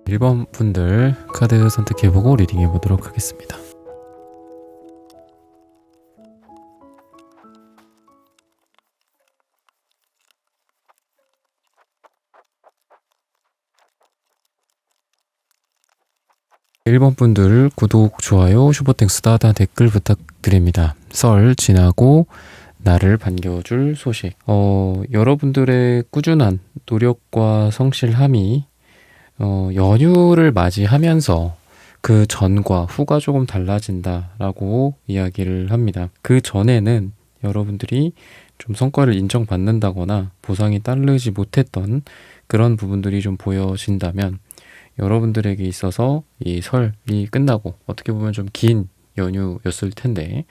1번 분들 카드 선택해보고 리딩해보도록 하겠습니다. 일 번 분들 구독, 좋아요, 슈퍼땡스 따다 댓글 부탁드립니다. 설 지나고 나를 반겨줄 소식. 여러분들의 꾸준한 노력과 성실함이 연휴를 맞이하면서 그 전과 후가 조금 달라진다라고 이야기를 합니다. 그 전에는 여러분들이 좀 성과를 인정받는다거나 보상이 따르지 못했던 그런 부분들이 좀 보여진다면 여러분들에게 있어서 이 설이 끝나고 어떻게 보면 좀 긴 연휴였을 텐데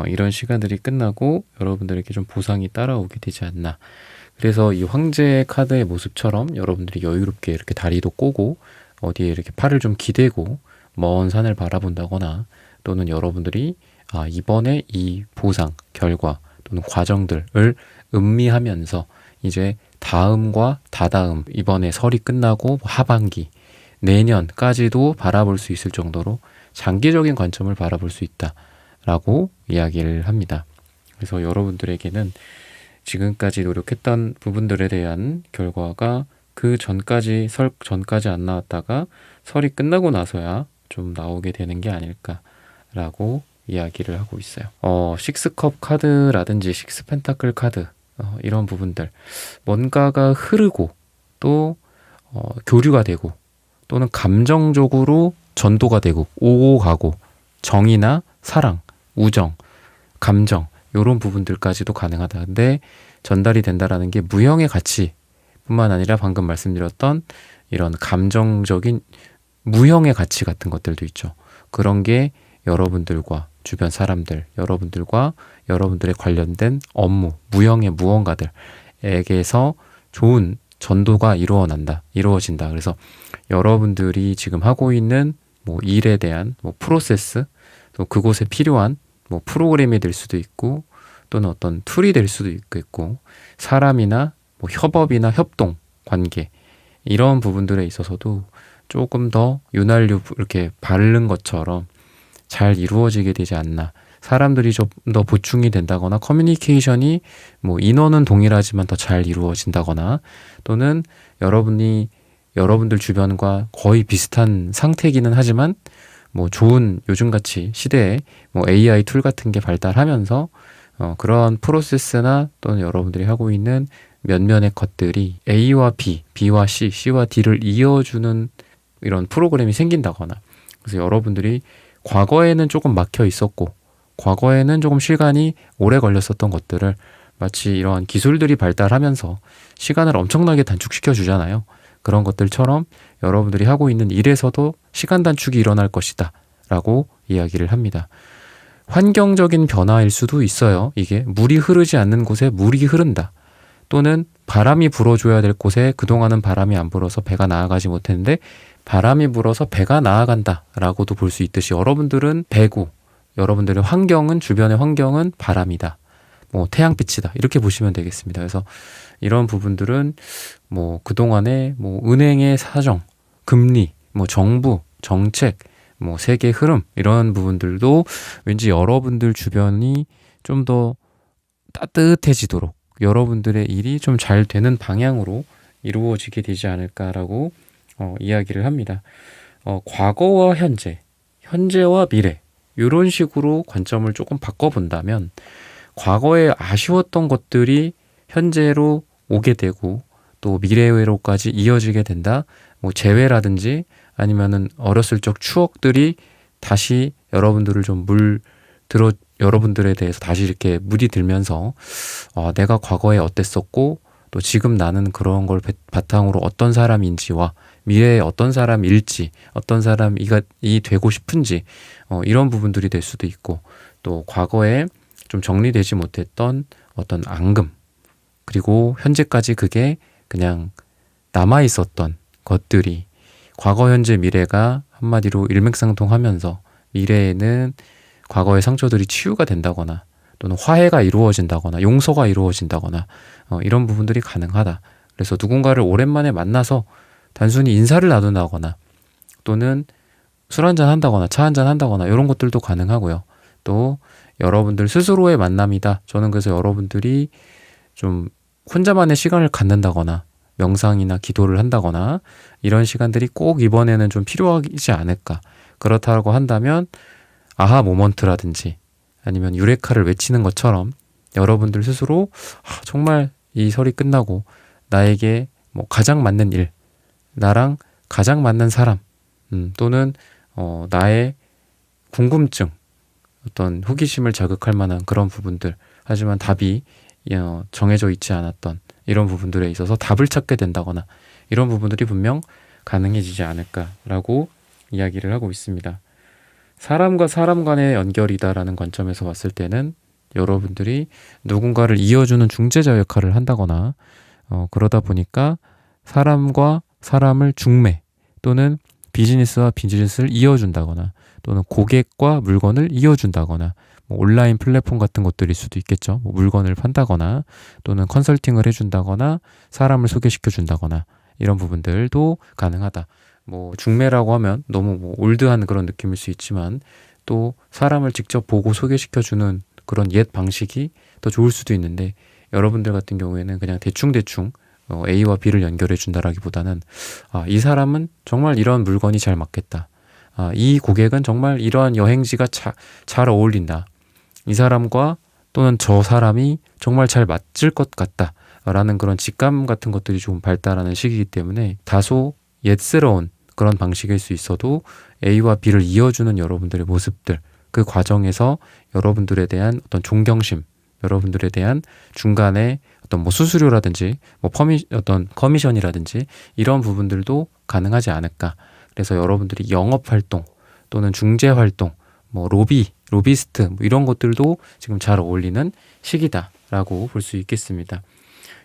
이런 시간들이 끝나고 여러분들에게 좀 보상이 따라오게 되지 않나. 그래서 이 황제 카드의 모습처럼 여러분들이 여유롭게 이렇게 다리도 꼬고 어디에 이렇게 팔을 좀 기대고 먼 산을 바라본다거나 또는 여러분들이 이번에 이 보상, 결과 또는 과정들을 음미하면서 이제 다음과 다다음 이번에 설이 끝나고 하반기 내년까지도 바라볼 수 있을 정도로 장기적인 관점을 바라볼 수 있다라고 이야기를 합니다. 그래서 여러분들에게는 지금까지 노력했던 부분들에 대한 결과가 그 전까지 설 전까지 안 나왔다가 설이 끝나고 나서야 좀 나오게 되는 게 아닐까라고 이야기를 하고 있어요. 식스컵 카드라든지 식스 펜타클 카드 이런 부분들 뭔가가 흐르고 또 교류가 되고 또는 감정적으로 전도가 되고 오고 가고 정이나 사랑, 우정, 감정 이런 부분들까지도 가능하다. 근데 전달이 된다라는 게 무형의 가치뿐만 아니라 방금 말씀드렸던 이런 감정적인 무형의 가치 같은 것들도 있죠. 그런 게 여러분들과 주변 사람들, 여러분들과 여러분들의 관련된 업무, 무형의 무언가들에게서 좋은 전도가 이루어진다. 그래서 여러분들이 지금 하고 있는 일에 대한 프로세스, 또 그곳에 필요한 프로그램이 될 수도 있고 또는 어떤 툴이 될 수도 있고 사람이나 협업이나 협동, 관계 이런 부분들에 있어서도 조금 더 윤활유 이렇게 바른 것처럼 잘 이루어지게 되지 않나. 사람들이 좀 더 보충이 된다거나 커뮤니케이션이 인원은 동일하지만 더 잘 이루어진다거나 또는 여러분들 주변과 거의 비슷한 상태이기는 하지만 좋은 요즘같이 시대에 AI 툴 같은 게 발달하면서 그런 프로세스나 또는 여러분들이 하고 있는 몇몇의 것들이 A와 B, B와 C, C와 D를 이어주는 이런 프로그램이 생긴다거나 그래서 여러분들이 과거에는 조금 막혀 있었고 과거에는 조금 시간이 오래 걸렸었던 것들을 마치 이러한 기술들이 발달하면서 시간을 엄청나게 단축시켜 주잖아요. 그런 것들처럼 여러분들이 하고 있는 일에서도 시간 단축이 일어날 것이다 라고 이야기를 합니다. 환경적인 변화일 수도 있어요. 이게 물이 흐르지 않는 곳에 물이 흐른다. 또는 바람이 불어줘야 될 곳에 그동안은 바람이 안 불어서 배가 나아가지 못했는데 바람이 불어서 배가 나아간다 라고도 볼 수 있듯이 여러분들은 배고 여러분들의 환경은 주변의 환경은 바람이다. 태양빛이다. 이렇게 보시면 되겠습니다. 그래서 이런 부분들은 그동안의 은행의 사정, 금리, 정부, 정책, 세계 흐름 이런 부분들도 왠지 여러분들 주변이 좀 더 따뜻해지도록 여러분들의 일이 좀 잘 되는 방향으로 이루어지게 되지 않을까라고 이야기를 합니다. 과거와 현재와 미래 이런 식으로 관점을 조금 바꿔본다면 과거에 아쉬웠던 것들이 현재로 오게 되고 또 미래로까지 이어지게 된다. 재회라든지 아니면은 어렸을 적 추억들이 다시 여러분들을 좀 여러분들에 대해서 다시 이렇게 물이 들면서 내가 과거에 어땠었고 또 지금 나는 그런 걸 바탕으로 어떤 사람인지와 미래에 어떤 사람일지 어떤 사람이 되고 싶은지 이런 부분들이 될 수도 있고 또 과거에 좀 정리되지 못했던 어떤 앙금 그리고 현재까지 그게 그냥 남아있었던 것들이 과거 현재 미래가 한마디로 일맥상통하면서 미래에는 과거의 상처들이 치유가 된다거나 또는 화해가 이루어진다거나 용서가 이루어진다거나 이런 부분들이 가능하다. 그래서 누군가를 오랜만에 만나서 단순히 인사를 나눈다거나 또는 술 한잔 한다거나 차 한잔 한다거나 이런 것들도 가능하고요. 또 여러분들 스스로의 만남이다. 저는 그래서 여러분들이 좀 혼자만의 시간을 갖는다거나 명상이나 기도를 한다거나 이런 시간들이 꼭 이번에는 좀 필요하지 않을까. 그렇다고 한다면 아하 모먼트라든지 아니면 유레카를 외치는 것처럼 여러분들 스스로 정말 이 설이 끝나고 나에게 뭐 가장 맞는 일, 나랑 가장 맞는 사람, 또는 나의 궁금증, 어떤 호기심을 자극할 만한 그런 부분들, 하지만 답이 정해져 있지 않았던 이런 부분들에 있어서 답을 찾게 된다거나 이런 부분들이 분명 가능해지지 않을까라고 이야기를 하고 있습니다. 사람과 사람 간의 연결이다라는 관점에서 봤을 때는 여러분들이 누군가를 이어주는 중재자 역할을 한다거나 그러다 보니까 사람과 사람을 중매 또는 비즈니스와 비즈니스를 이어준다거나 또는 고객과 물건을 이어준다거나 뭐 온라인 플랫폼 같은 것들일 수도 있겠죠. 뭐 물건을 판다거나 또는 컨설팅을 해준다거나 사람을 소개시켜 준다거나 이런 부분들도 가능하다. 뭐 중매라고 하면 너무 뭐 올드한 그런 느낌일 수 있지만 또 사람을 직접 보고 소개시켜 주는 그런 옛 방식이 더 좋을 수도 있는데 여러분들 같은 경우에는 그냥 대충대충 A와 B를 연결해 준다라기보다는 이 사람은 정말 이런 물건이 잘 맞겠다. 이 고객은 정말 이러한 여행지가 잘 어울린다. 이 사람과 또는 저 사람이 정말 잘 맞을 것 같다. 라는 그런 직감 같은 것들이 좀 발달하는 시기이기 때문에 다소 옛스러운 그런 방식일 수 있어도 A와 B를 이어주는 여러분들의 모습들, 그 과정에서 여러분들에 대한 어떤 존경심, 여러분들에 대한 중간에 어떤 뭐 수수료라든지 뭐 어떤 커미션이라든지 이런 부분들도 가능하지 않을까. 그래서 여러분들이 영업 활동 또는 중재 활동, 뭐 로비스트 뭐 이런 것들도 지금 잘 어울리는 시기다라고 볼 수 있겠습니다.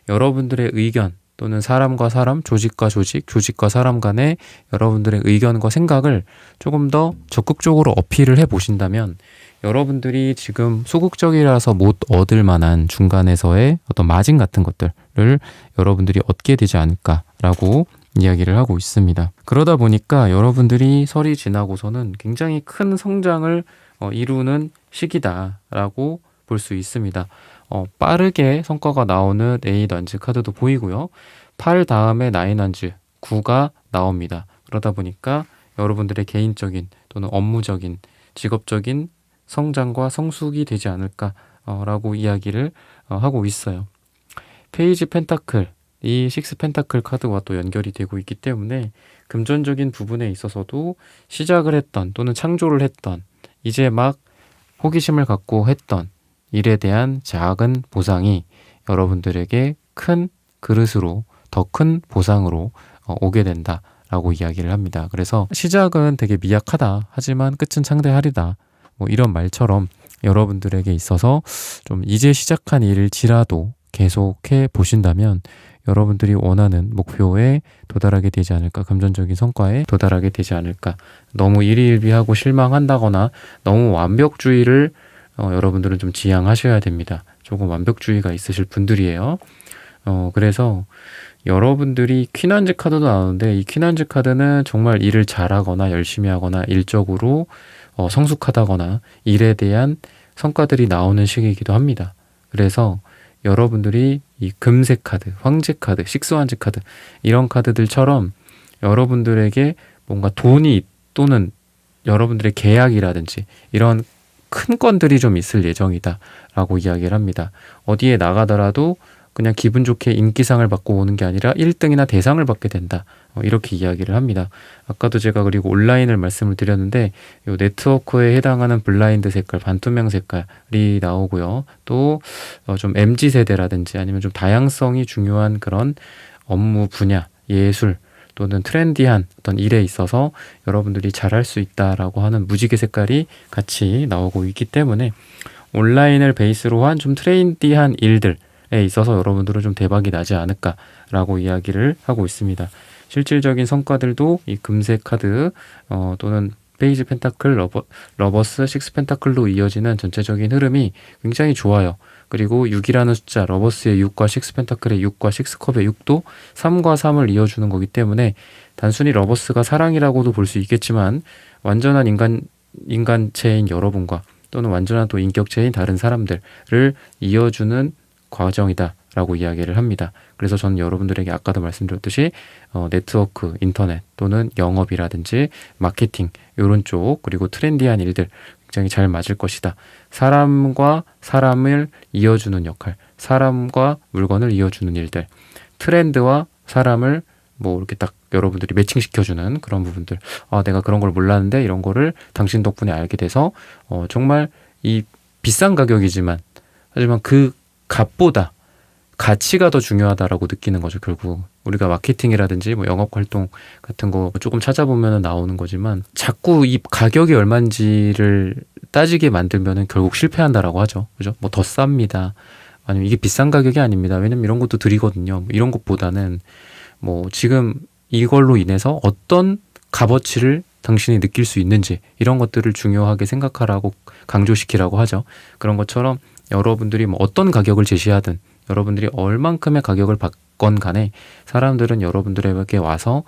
여러분들의 의견 또는 사람과 사람, 조직과 조직, 조직과 사람 간의 여러분들의 의견과 생각을 조금 더 적극적으로 어필을 해 보신다면 여러분들이 지금 소극적이라서 못 얻을 만한 중간에서의 어떤 마진 같은 것들을 여러분들이 얻게 되지 않을까라고 이야기를 하고 있습니다. 그러다 보니까 여러분들이 설이 지나고서는 굉장히 큰 성장을 이루는 시기다라고 볼 수 있습니다. 빠르게 성과가 나오는 8 언즈 카드도 보이고요. 8 다음에 9 언즈, 9가 나옵니다. 그러다 보니까 여러분들의 개인적인 또는 업무적인, 직업적인 성장과 성숙이 되지 않을까라고 이야기를 하고 있어요. 페이지 펜타클, 이 6 펜타클 카드와 또 연결이 되고 있기 때문에 금전적인 부분에 있어서도 시작을 했던 또는 창조를 했던 이제 막 호기심을 갖고 했던 일에 대한 작은 보상이 여러분들에게 큰 그릇으로 더 큰 보상으로 오게 된다라고 이야기를 합니다. 그래서 시작은 되게 미약하다. 하지만 끝은 창대하리다. 뭐 이런 말처럼 여러분들에게 있어서 좀 이제 시작한 일일지라도 계속해 보신다면 여러분들이 원하는 목표에 도달하게 되지 않을까, 금전적인 성과에 도달하게 되지 않을까. 너무 일희일비하고 실망한다거나 너무 완벽주의를 여러분들은 좀 지양하셔야 됩니다. 조금 완벽주의가 있으실 분들이에요. 그래서 여러분들이 퀸한즈 카드도 나오는데 이 퀸한즈 카드는 정말 일을 잘하거나 열심히 하거나 일적으로 성숙하다거나 일에 대한 성과들이 나오는 시기이기도 합니다. 그래서 여러분들이 이 금색 카드, 황제 카드, 식스완즈 카드 이런 카드들처럼 여러분들에게 뭔가 돈이 또는 여러분들의 계약이라든지 이런 큰 건들이 좀 있을 예정이다 라고 이야기를 합니다. 어디에 나가더라도 그냥 기분 좋게 인기상을 받고 오는 게 아니라 1등이나 대상을 받게 된다. 이렇게 이야기를 합니다. 아까도 제가 그리고 온라인을 말씀을 드렸는데 이 네트워크에 해당하는 블라인드 색깔, 반투명 색깔이 나오고요. 또 좀 MZ세대라든지 아니면 좀 다양성이 중요한 그런 업무 분야, 예술 또는 트렌디한 어떤 일에 있어서 여러분들이 잘할 수 있다라고 하는 무지개 색깔이 같이 나오고 있기 때문에 온라인을 베이스로 한 좀 트렌디한 일들에 있어서 여러분들은 좀 대박이 나지 않을까라고 이야기를 하고 있습니다. 실질적인 성과들도 이 금색 카드 또는 페이지 펜타클, 러버스, 식스 펜타클로 이어지는 전체적인 흐름이 굉장히 좋아요. 그리고 6이라는 숫자, 러버스의 6과 식스펜타클의 6과 식스컵의 6도 3과 3을 이어주는 거기 때문에 단순히 러버스가 사랑이라고도 볼 수 있겠지만 완전한 인간체인 여러분과 또는 완전한 또 인격체인 다른 사람들을 이어주는 과정이다 라고 이야기를 합니다. 그래서 저는 여러분들에게 아까도 말씀드렸듯이 네트워크, 인터넷 또는 영업이라든지 마케팅 이런 쪽 그리고 트렌디한 일들 굉장히 잘 맞을 것이다. 사람과 사람을 이어주는 역할, 사람과 물건을 이어주는 일들, 트렌드와 사람을 뭐 이렇게 딱 여러분들이 매칭시켜주는 그런 부분들. 아, 내가 그런 걸 몰랐는데 이런 거를 당신 덕분에 알게 돼서 정말 이 비싼 가격이지만 하지만 그 값보다 가치가 더 중요하다라고 느끼는 거죠. 결국 우리가 마케팅이라든지 뭐 영업 활동 같은 거 조금 찾아보면 나오는 거지만 자꾸 이 가격이 얼마인지를 따지게 만들면은 결국 실패한다라고 하죠. 그죠? 뭐 더 쌉니다. 아니면 이게 비싼 가격이 아닙니다. 왜냐면 이런 것도 드리거든요. 뭐 이런 것보다는 뭐 지금 이걸로 인해서 어떤 값어치를 당신이 느낄 수 있는지 이런 것들을 중요하게 생각하라고 강조시키라고 하죠. 그런 것처럼 여러분들이 뭐 어떤 가격을 제시하든 여러분들이 얼만큼의 가격을 받건 간에 사람들은 여러분들에게 와서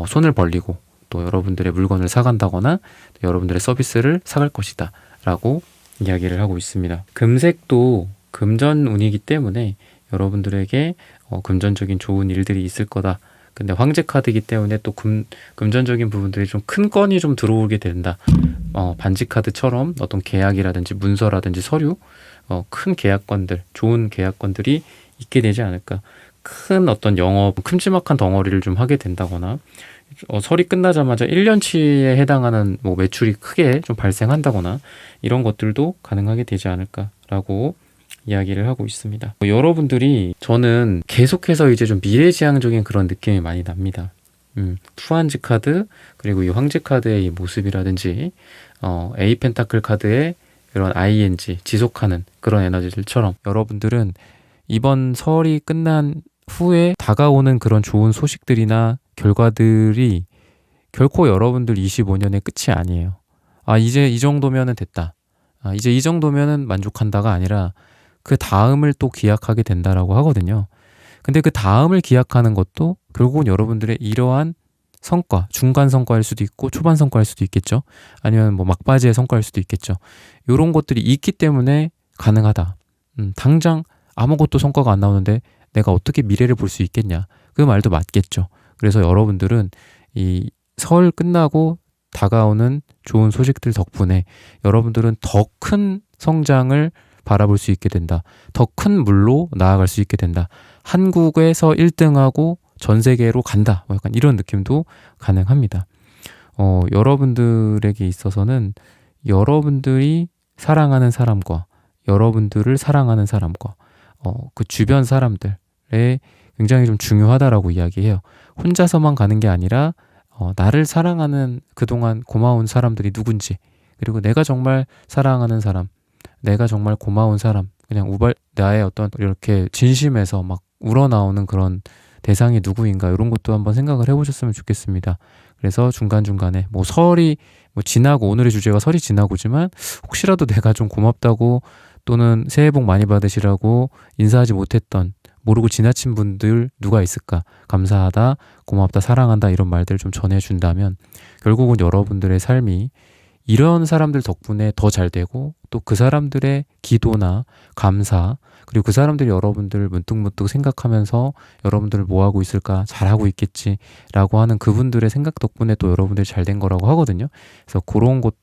손을 벌리고 또 여러분들의 물건을 사간다거나 여러분들의 서비스를 사갈 것이다 라고 이야기를 하고 있습니다. 금색도 금전운이기 때문에 여러분들에게 금전적인 좋은 일들이 있을 거다. 근데 황제 카드이기 때문에 또 금전적인 부분들이 좀 큰 건이 좀 들어오게 된다. 반지 카드처럼 어떤 계약이라든지 문서라든지 서류, 큰 계약건들, 좋은 계약건들이 있게 되지 않을까. 큰 어떤 영업, 큼지막한 덩어리를 좀 하게 된다거나, 설이 끝나자마자 1년치에 해당하는 뭐 매출이 크게 좀 발생한다거나, 이런 것들도 가능하게 되지 않을까라고 이야기를 하고 있습니다. 여러분들이 저는 계속해서 이제 좀 미래지향적인 그런 느낌이 많이 납니다. 투한지 카드 그리고 이 황제 카드의 이 모습이라든지 A 펜타클 카드의 이런 ING 지속하는 그런 에너지들처럼 여러분들은 이번 설이 끝난 후에 다가오는 그런 좋은 소식들이나 결과들이 결코 여러분들 25년의 끝이 아니에요. 아, 이제 이 정도면은 됐다. 아, 이제 이 정도면은 만족한다가 아니라 그 다음을 또 기약하게 된다라고 하거든요. 근데 그 다음을 기약하는 것도 결국은 여러분들의 이러한 성과, 중간 성과일 수도 있고 초반 성과일 수도 있겠죠. 아니면 뭐 막바지의 성과일 수도 있겠죠. 이런 것들이 있기 때문에 가능하다. 당장 아무것도 성과가 안 나오는데 내가 어떻게 미래를 볼 수 있겠냐. 그 말도 맞겠죠. 그래서 여러분들은 이 설 끝나고 다가오는 좋은 소식들 덕분에 여러분들은 더 큰 성장을 바라볼 수 있게 된다. 더 큰 물로 나아갈 수 있게 된다. 한국에서 1등하고 전 세계로 간다. 뭐 약간 이런 느낌도 가능합니다. 여러분들에게 있어서는 여러분들이 사랑하는 사람과 여러분들을 사랑하는 사람과 그 주변 사람들에 굉장히 좀 중요하다라고 이야기해요. 혼자서만 가는 게 아니라 나를 사랑하는 그동안 고마운 사람들이 누군지 그리고 내가 정말 사랑하는 사람 내가 정말 고마운 사람, 그냥 나의 어떤 이렇게 진심에서 막 우러나오는 그런 대상이 누구인가 이런 것도 한번 생각을 해보셨으면 좋겠습니다. 그래서 중간중간에 뭐 설이 뭐 지나고 오늘의 주제가 설이 지나고지만 혹시라도 내가 좀 고맙다고 또는 새해 복 많이 받으시라고 인사하지 못했던 모르고 지나친 분들 누가 있을까? 감사하다, 고맙다, 사랑한다 이런 말들 좀 전해준다면 결국은 여러분들의 삶이 이런 사람들 덕분에 더 잘 되고 또 그 사람들의 기도나 감사 그리고 그 사람들이 여러분들을 문득문득 생각하면서 여러분들을 뭐 하고 있을까 잘하고 있겠지라고 하는 그분들의 생각 덕분에 또 여러분들이 잘 된 거라고 하거든요. 그래서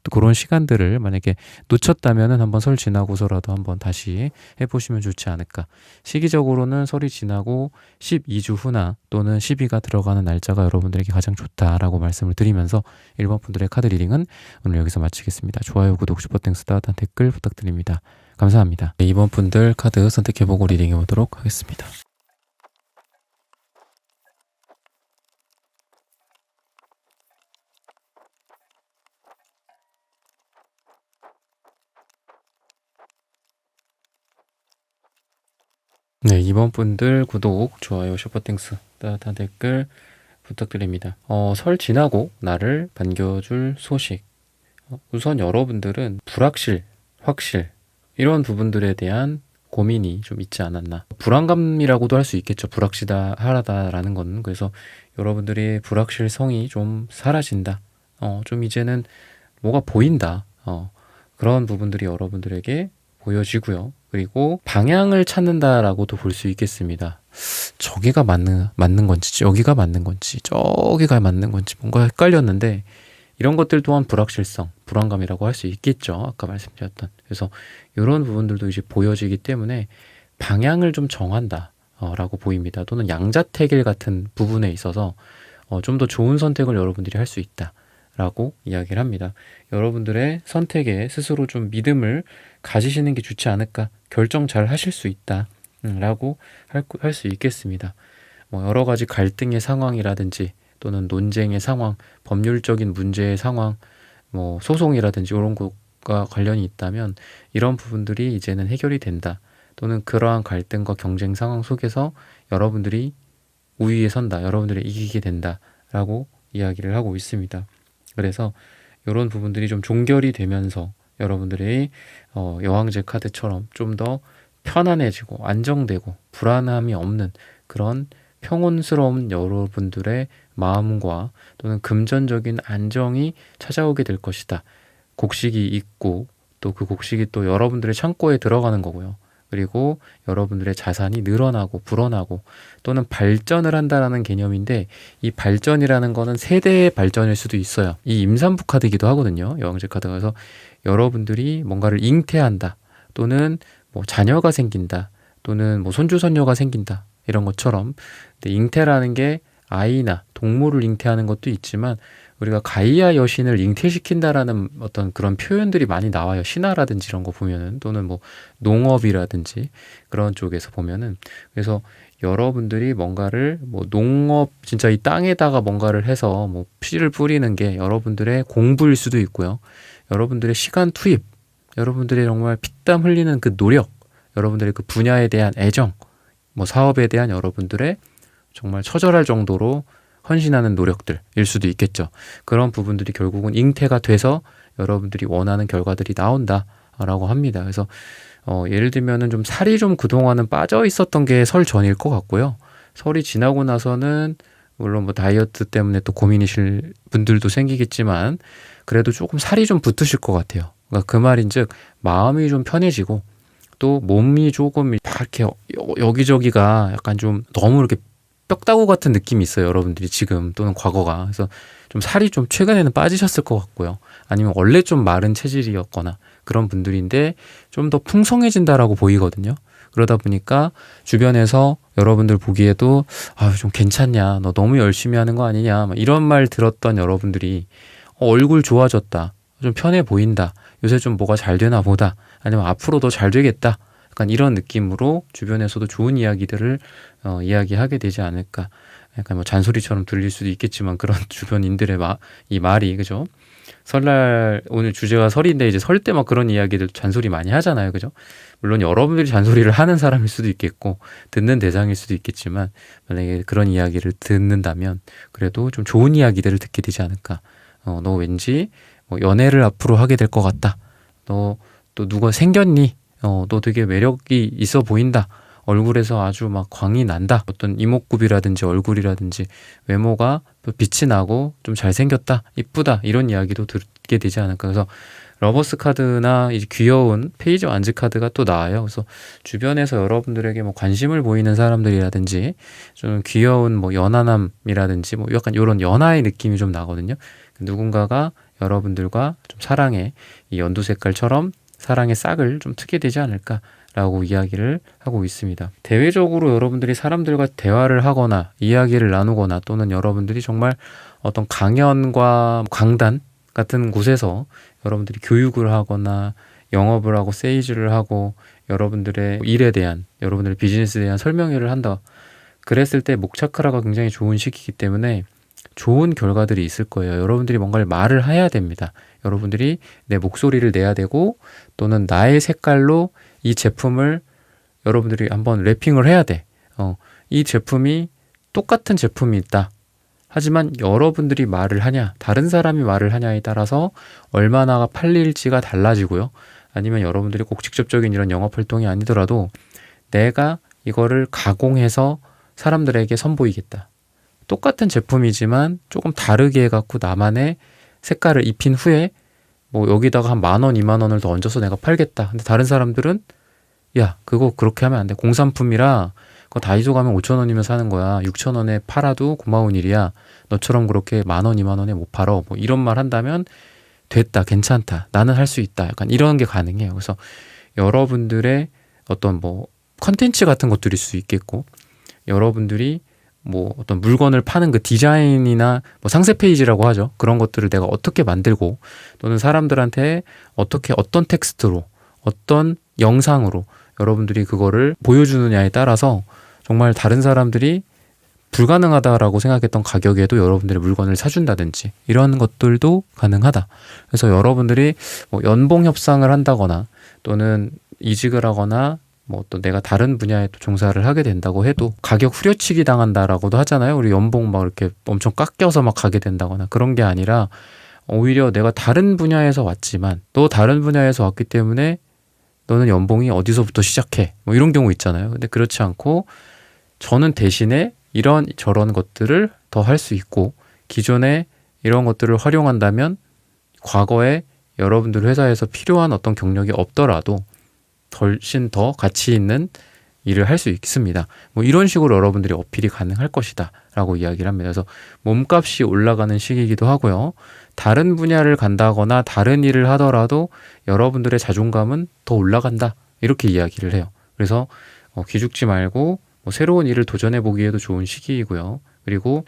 그런 시간들을 만약에 놓쳤다면은 한번 설 지나고서라도 한번 다시 해보시면 좋지 않을까. 시기적으로는 설이 지나고 12주 후나 또는 12가 들어가는 날짜가 여러분들에게 가장 좋다라고 말씀을 드리면서 1번 분들의 카드 리딩은 오늘 여기서 마치겠습니다. 좋아요, 구독, 슈퍼땡스, 따뜻한 댓글 부탁드립니다. 감사합니다. 네, 2번 분들 카드 선택해보고 리딩해보도록 하겠습니다. 네, 2번 분들 구독, 좋아요, 슈퍼땡스, 따뜻한 댓글 부탁드립니다. 설 지나고 나를 반겨줄 소식. 우선 여러분들은 불확실, 확실 이런 부분들에 대한 고민이 좀 있지 않았나. 불안감이라고도 할 수 있겠죠. 불확실하다라는 거는. 그래서 여러분들이 불확실성이 좀 사라진다. 좀 이제는 뭐가 보인다. 그런 부분들이 여러분들에게 보여지고요. 그리고 방향을 찾는다라고도 볼 수 있겠습니다. 저기가 맞는 건지, 여기가 맞는 건지, 저기가 맞는 건지 뭔가 헷갈렸는데 이런 것들 또한 불확실성, 불안감이라고 할 수 있겠죠. 아까 말씀드렸던. 그래서 이런 부분들도 이제 보여지기 때문에 방향을 좀 정한다. 라고 보입니다. 또는 양자택일 같은 부분에 있어서 좀 더 좋은 선택을 여러분들이 할 수 있다. 라고 이야기를 합니다. 여러분들의 선택에 스스로 좀 믿음을 가지시는 게 좋지 않을까. 결정 잘 하실 수 있다. 라고 할 수 있겠습니다. 뭐 여러 가지 갈등의 상황이라든지 또는 논쟁의 상황, 법률적인 문제의 상황, 뭐 소송이라든지 이런 것과 관련이 있다면 이런 부분들이 이제는 해결이 된다. 또는 그러한 갈등과 경쟁 상황 속에서 여러분들이 우위에 선다. 여러분들이 이기게 된다. 라고 이야기를 하고 있습니다. 그래서 이런 부분들이 좀 종결이 되면서 여러분들의 여왕제 카드처럼 좀 더 편안해지고 안정되고 불안함이 없는 그런 평온스러운 여러분들의 마음과 또는 금전적인 안정이 찾아오게 될 것이다. 곡식이 있고 또 그 곡식이 또 여러분들의 창고에 들어가는 거고요. 그리고 여러분들의 자산이 늘어나고 불어나고 또는 발전을 한다라는 개념인데 이 발전이라는 거는 세대의 발전일 수도 있어요. 이 임산부 카드이기도 하거든요. 여왕제 카드가. 그래서 여러분들이 뭔가를 잉태한다 또는 뭐 자녀가 생긴다 또는 뭐 손주손녀가 생긴다 이런 것처럼. 근데 잉태라는 게 아이나 동물을 잉태하는 것도 있지만 우리가 가이아 여신을 잉태시킨다라는 어떤 그런 표현들이 많이 나와요. 신화라든지 이런 거 보면은 또는 뭐 농업이라든지 그런 쪽에서 보면은. 그래서 여러분들이 뭔가를 뭐 농업 진짜 이 땅에다가 뭔가를 해서 뭐 씨를 뿌리는 게 여러분들의 공부일 수도 있고요. 여러분들의 시간 투입, 여러분들의 정말 피땀 흘리는 그 노력, 여러분들의 그 분야에 대한 애정, 뭐 사업에 대한 여러분들의 정말 처절할 정도로 헌신하는 노력들일 수도 있겠죠. 그런 부분들이 결국은 잉태가 돼서 여러분들이 원하는 결과들이 나온다라고 합니다. 그래서 예를 들면은 좀 살이 좀 그동안은 빠져 있었던 게 설 전일 것 같고요. 설이 지나고 나서는 물론 뭐 다이어트 때문에 또 고민이실 분들도 생기겠지만 그래도 조금 살이 좀 붙으실 것 같아요. 그러니까 그 말인즉 마음이 좀 편해지고 또 몸이 조금 이렇게 여기저기가 약간 좀 너무 이렇게 뼈다구 같은 느낌이 있어요. 여러분들이 지금 또는 과거가. 그래서 좀 살이 좀 최근에는 빠지셨을 것 같고요. 아니면 원래 좀 마른 체질이었거나 그런 분들인데 좀 더 풍성해진다라고 보이거든요. 그러다 보니까 주변에서 여러분들 보기에도 좀 괜찮냐, 너 너무 열심히 하는 거 아니냐 이런 말 들었던 여러분들이 얼굴 좋아졌다, 좀 편해 보인다, 요새 좀 뭐가 잘 되나 보다, 아니면 앞으로 더 잘 되겠다, 약간 이런 느낌으로 주변에서도 좋은 이야기들을 이야기하게 되지 않을까. 약간 뭐 잔소리처럼 들릴 수도 있겠지만 그런 주변인들의 이 말이, 그죠? 설날 오늘 주제가 설인데 이제 설 때 막 그런 이야기들 잔소리 많이 하잖아요, 그죠? 물론 여러분들이 잔소리를 하는 사람일 수도 있겠고 듣는 대상일 수도 있겠지만 만약에 그런 이야기를 듣는다면 그래도 좀 좋은 이야기들을 듣게 되지 않을까. 너 왠지 뭐 연애를 앞으로 하게 될 것 같다. 너 또 누가 생겼니? 너 되게 매력이 있어 보인다. 얼굴에서 아주 막 광이 난다. 어떤 이목구비라든지 얼굴이라든지 외모가 또 빛이 나고 좀 잘생겼다, 이쁘다, 이런 이야기도 듣게 되지 않을까. 그래서 러버스 카드나 이제 귀여운 페이지 완즈 카드가 또 나와요. 그래서 주변에서 여러분들에게 뭐 관심을 보이는 사람들이라든지 좀 귀여운 뭐 연하남이라든지 뭐 약간 이런 연하의 느낌이 좀 나거든요. 누군가가 여러분들과 좀 사랑의 이 연두 색깔처럼 사랑의 싹을 좀 트게 되지 않을까라고 이야기를 하고 있습니다. 대외적으로 여러분들이 사람들과 대화를 하거나 이야기를 나누거나 또는 여러분들이 정말 어떤 강연과 강단 같은 곳에서 여러분들이 교육을 하거나 영업을 하고 세일즈를 하고 여러분들의 일에 대한, 여러분들의 비즈니스에 대한 설명회를 한다. 그랬을 때 목차크라가 굉장히 좋은 시기이기 때문에 좋은 결과들이 있을 거예요. 여러분들이 뭔가를 말을 해야 됩니다. 여러분들이 내 목소리를 내야 되고 또는 나의 색깔로 이 제품을 여러분들이 한번 래핑을 해야 돼. 이 제품이 똑같은 제품이 있다. 하지만 여러분들이 말을 하냐, 다른 사람이 말을 하냐에 따라서 얼마나 팔릴지가 달라지고요. 아니면 여러분들이 꼭 직접적인 이런 영업 활동이 아니더라도 내가 이거를 가공해서 사람들에게 선보이겠다. 똑같은 제품이지만 조금 다르게 해갖고 나만의 색깔을 입힌 후에 뭐 여기다가 한 10,000원, 20,000원을 더 얹어서 내가 팔겠다. 근데 다른 사람들은 야, 그거 그렇게 하면 안 돼. 공산품이라 그거 다이소 가면 5,000원이면 사는 거야. 6,000원에 팔아도 고마운 일이야. 너처럼 그렇게 10,000원, 20,000원에 못 팔어. 뭐 이런 말 한다면 됐다, 괜찮다. 나는 할 수 있다. 약간 이런 게 가능해요. 그래서 여러분들의 어떤 뭐 컨텐츠 같은 것들일 수 있겠고, 여러분들이 뭐 어떤 물건을 파는 그 디자인이나 뭐 상세 페이지라고 하죠. 그런 것들을 내가 어떻게 만들고 또는 사람들한테 어떻게 어떤 텍스트로 어떤 영상으로 여러분들이 그거를 보여주느냐에 따라서 정말 다른 사람들이 불가능하다라고 생각했던 가격에도 여러분들의 물건을 사준다든지 이런 것들도 가능하다. 그래서 여러분들이 뭐 연봉 협상을 한다거나 또는 이직을 하거나 뭐 또 내가 다른 분야에 또 종사를 하게 된다고 해도 가격 후려치기 당한다라고도 하잖아요. 우리 연봉 막 이렇게 엄청 깎여서 막 가게 된다거나 그런 게 아니라 오히려 내가 다른 분야에서 왔지만 또 다른 분야에서 왔기 때문에 너는 연봉이 어디서부터 시작해? 뭐 이런 경우 있잖아요. 근데 그렇지 않고 저는 대신에 이런 저런 것들을 더 할 수 있고 기존에 이런 것들을 활용한다면 과거에 여러분들 회사에서 필요한 어떤 경력이 없더라도 훨씬 더 가치 있는 일을 할 수 있습니다. 뭐 이런 식으로 여러분들이 어필이 가능할 것이다 라고 이야기를 합니다. 그래서 몸값이 올라가는 시기이기도 하고요. 다른 분야를 간다거나 다른 일을 하더라도 여러분들의 자존감은 더 올라간다 이렇게 이야기를 해요. 그래서 기죽지 말고 뭐 새로운 일을 도전해 보기에도 좋은 시기이고요. 그리고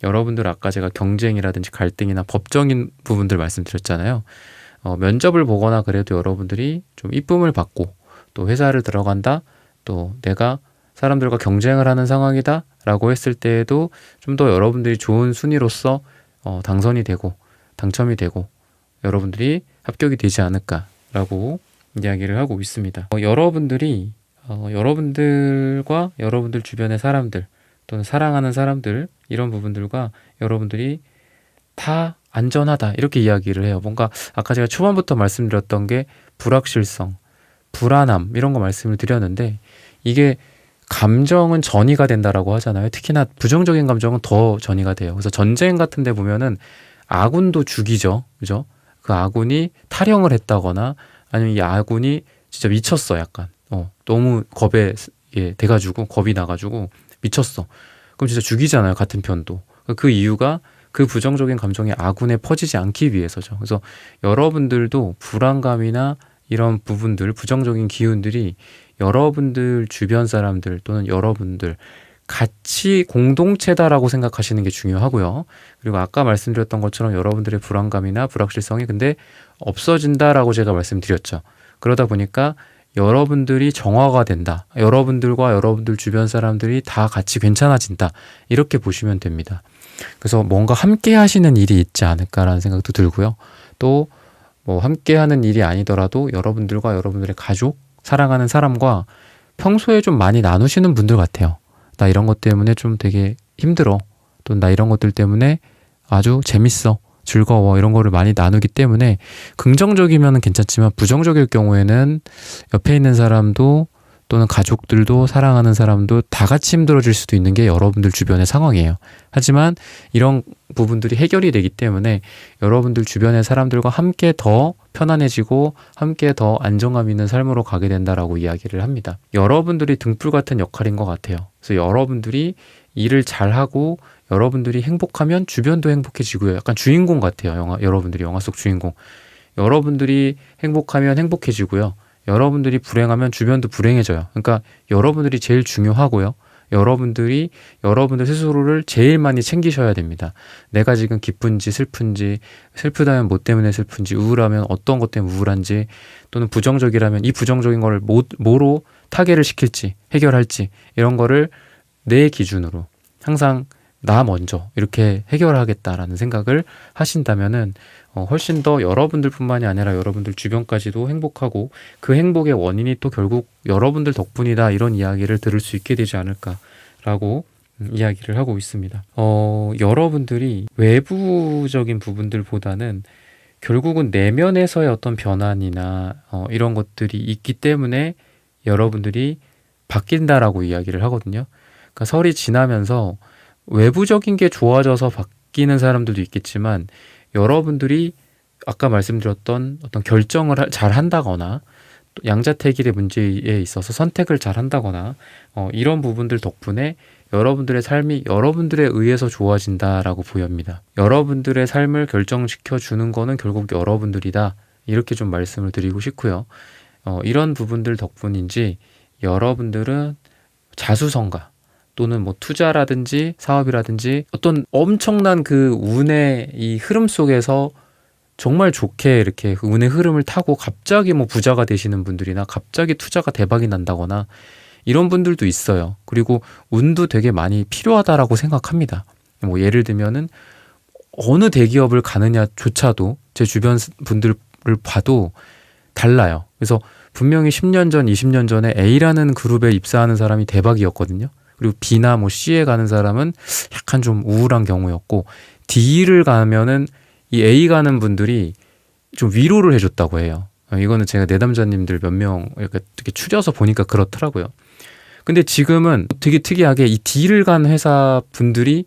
여러분들 아까 제가 경쟁이라든지 갈등이나 법적인 부분들 말씀드렸잖아요. 면접을 보거나 그래도 여러분들이 좀 이쁨을 받고 또 회사를 들어간다, 또 내가 사람들과 경쟁을 하는 상황이다 라고 했을 때에도 좀 더 여러분들이 좋은 순위로서 당선이 되고 당첨이 되고 여러분들이 합격이 되지 않을까라고 이야기를 하고 있습니다. 여러분들이 여러분들과 여러분들 주변의 사람들 또는 사랑하는 사람들 이런 부분들과 여러분들이 다 안전하다 이렇게 이야기를 해요. 뭔가 아까 제가 초반부터 말씀드렸던 게 불확실성, 불안함 이런 거 말씀을 드렸는데 이게 감정은 전이가 된다라고 하잖아요. 특히나 부정적인 감정은 더 전이가 돼요. 그래서 전쟁 같은 데 보면은 아군도 죽이죠. 그죠? 그 아군이 탈영을 했다거나 아니면 이 아군이 진짜 미쳤어 약간. 너무 겁에 돼가지고 겁이 나가지고 미쳤어. 그럼 진짜 죽이잖아요. 같은 편도. 그 이유가 그 부정적인 감정이 아군에 퍼지지 않기 위해서죠. 그래서 여러분들도 불안감이나 이런 부분들, 부정적인 기운들이 여러분들 주변 사람들 또는 여러분들 같이 공동체다라고 생각하시는 게 중요하고요. 그리고 아까 말씀드렸던 것처럼 여러분들의 불안감이나 불확실성이 근데 없어진다라고 제가 말씀드렸죠. 그러다 보니까 여러분들이 정화가 된다. 여러분들과 여러분들 주변 사람들이 다 같이 괜찮아진다. 이렇게 보시면 됩니다. 그래서 뭔가 함께 하시는 일이 있지 않을까라는 생각도 들고요. 또 뭐 함께 하는 일이 아니더라도 여러분들과 여러분들의 가족, 사랑하는 사람과 평소에 좀 많이 나누시는 분들 같아요. 나 이런 것 때문에 좀 되게 힘들어. 또 나 이런 것들 때문에 아주 재밌어. 즐거워. 이런 거를 많이 나누기 때문에 긍정적이면 괜찮지만 부정적일 경우에는 옆에 있는 사람도 또는 가족들도 사랑하는 사람도 다 같이 힘들어질 수도 있는 게 여러분들 주변의 상황이에요. 하지만 이런 부분들이 해결이 되기 때문에 여러분들 주변의 사람들과 함께 더 편안해지고 함께 더 안정감 있는 삶으로 가게 된다라고 이야기를 합니다. 여러분들이 등불 같은 역할인 것 같아요. 그래서 여러분들이 일을 잘하고 여러분들이 행복하면 주변도 행복해지고요. 약간 주인공 같아요. 여러분들이 영화 속 주인공. 여러분들이 행복하면 행복해지고요. 여러분들이 불행하면 주변도 불행해져요. 그러니까 여러분들이 제일 중요하고요. 여러분들이 여러분들 스스로를 제일 많이 챙기셔야 됩니다. 내가 지금 기쁜지 슬픈지, 슬프다면 뭐 때문에 슬픈지, 우울하면 어떤 것 때문에 우울한지, 또는 부정적이라면 이 부정적인 거를 뭐로 타개를 시킬지, 해결할지 이런 거를 내 기준으로 항상 나 먼저 이렇게 해결하겠다라는 생각을 하신다면은 훨씬 더 여러분들뿐만이 아니라 여러분들 주변까지도 행복하고 그 행복의 원인이 또 결국 여러분들 덕분이다 이런 이야기를 들을 수 있게 되지 않을까라고 이야기를 하고 있습니다. 여러분들이 외부적인 부분들보다는 결국은 내면에서의 어떤 변환이나 이런 것들이 있기 때문에 여러분들이 바뀐다라고 이야기를 하거든요. 그러니까 설이 지나면서 외부적인 게 좋아져서 바뀌는 사람들도 있겠지만 여러분들이 아까 말씀드렸던 어떤 결정을 잘 한다거나 또 양자택일의 문제에 있어서 선택을 잘 한다거나 이런 부분들 덕분에 여러분들의 삶이 여러분들에 의해서 좋아진다라고 보여집니다. 여러분들의 삶을 결정시켜 주는 거는 결국 여러분들이다. 이렇게 좀 말씀을 드리고 싶고요. 이런 부분들 덕분인지 여러분들은 자수성가 또는 뭐 투자라든지 사업이라든지 어떤 엄청난 그 운의 이 흐름 속에서 정말 좋게 이렇게 그 운의 흐름을 타고 갑자기 뭐 부자가 되시는 분들이나 갑자기 투자가 대박이 난다거나 이런 분들도 있어요. 그리고 운도 되게 많이 필요하다라고 생각합니다. 뭐 예를 들면은 어느 대기업을 가느냐조차도 제 주변 분들을 봐도 달라요. 그래서 분명히 10년 전, 20년 전에 A라는 그룹에 입사하는 사람이 대박이었거든요. 그리고 B나 뭐 C에 가는 사람은 약간 좀 우울한 경우였고 D를 가면은 이 A 가는 분들이 좀 위로를 해줬다고 해요. 이거는 제가 내담자님들 몇 명 이렇게 추려서 보니까 그렇더라고요. 근데 지금은 되게 특이하게 이 D를 간 회사 분들이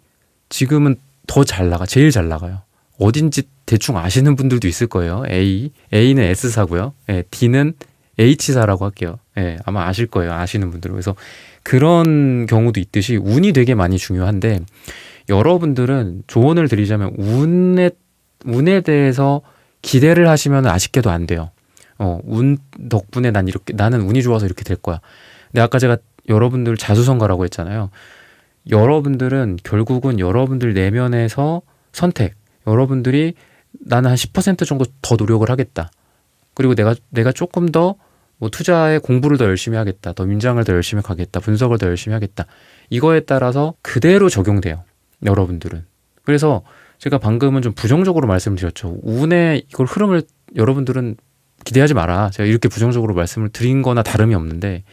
지금은 더 잘 나가, 제일 잘 나가요. 어딘지 대충 아시는 분들도 있을 거예요. A는 S사고요. 예, D는 H사라고 할게요. 예, 아마 아실 거예요. 아시는 분들은. 그래서 그런 경우도 있듯이 운이 되게 많이 중요한데 여러분들은 조언을 드리자면 운에 대해서 기대를 하시면 아쉽게도 안 돼요. 운 덕분에 나는 운이 좋아서 이렇게 될 거야. 근데 아까 제가 여러분들 자수성가라고 했잖아요. 여러분들은 결국은 여러분들 내면에서 선택, 여러분들이 나는 한 10% 정도 더 노력을 하겠다. 그리고 내가 조금 더 뭐 투자에 공부를 더 열심히 하겠다. 더 민장을 더 열심히 가겠다. 분석을 더 열심히 하겠다. 이거에 따라서 그대로 적용돼요. 여러분들은. 그래서 제가 방금은 좀 부정적으로 말씀드렸죠. 운의 이걸 흐름을 여러분들은 기대하지 마라. 제가 이렇게 부정적으로 말씀을 드린 거나 다름이 없는데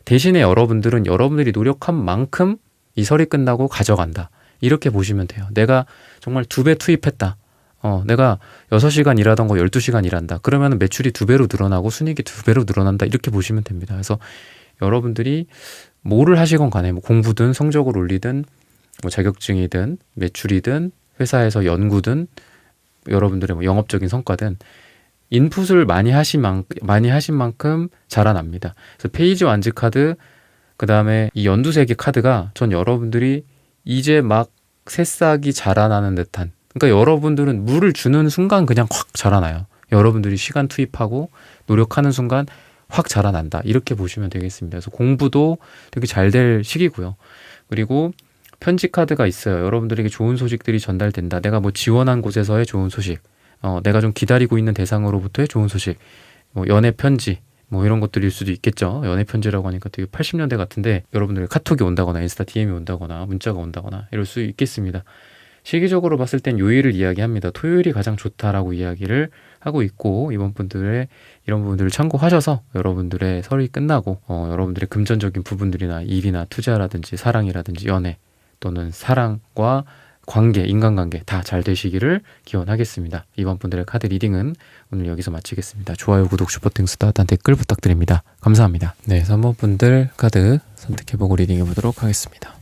대신에 여러분들은 여러분들이 노력한 만큼 이 설이 끝나고 가져간다. 이렇게 보시면 돼요. 내가 정말 2배 투입했다. 내가 6시간 일하던 거 12시간 일한다. 그러면 매출이 2배로 늘어나고 순이익이 2배로 늘어난다. 이렇게 보시면 됩니다. 그래서 여러분들이 뭐를 하시건 간에 뭐 공부든 성적을 올리든 뭐 자격증이든 매출이든 회사에서 연구든 여러분들의 뭐 영업적인 성과든 인풋을 많이 하신 만큼 자라납니다. 그래서 페이지 완즈 카드, 그 다음에 이 연두색의 카드가 전 여러분들이 이제 막 새싹이 자라나는 듯한, 그러니까 여러분들은 물을 주는 순간 그냥 확 자라나요. 여러분들이 시간 투입하고 노력하는 순간 확 자라난다. 이렇게 보시면 되겠습니다. 그래서 공부도 되게 잘 될 시기고요. 그리고 편지 카드가 있어요. 여러분들에게 좋은 소식들이 전달된다. 내가 뭐 지원한 곳에서의 좋은 소식, 내가 좀 기다리고 있는 대상으로부터의 좋은 소식, 뭐 연애 편지, 뭐 이런 것들일 수도 있겠죠. 연애 편지라고 하니까 되게 80년대 같은데 여러분들의 카톡이 온다거나 인스타 DM이 온다거나 문자가 온다거나 이럴 수 있겠습니다. 시기적으로 봤을 땐 요일을 이야기합니다. 토요일이 가장 좋다라고 이야기를 하고 있고 이번 분들의 이런 부분들을 참고하셔서 여러분들의 설이 끝나고 여러분들의 금전적인 부분들이나 일이나 투자라든지 사랑이라든지 연애 또는 사랑과 관계, 인간관계 다 잘 되시기를 기원하겠습니다. 이번 분들의 카드 리딩은 오늘 여기서 마치겠습니다. 좋아요, 구독, 슈퍼땡스, 따뜻한 댓글 부탁드립니다. 감사합니다. 네, 3번 분들 카드 선택해보고 리딩해보도록 하겠습니다.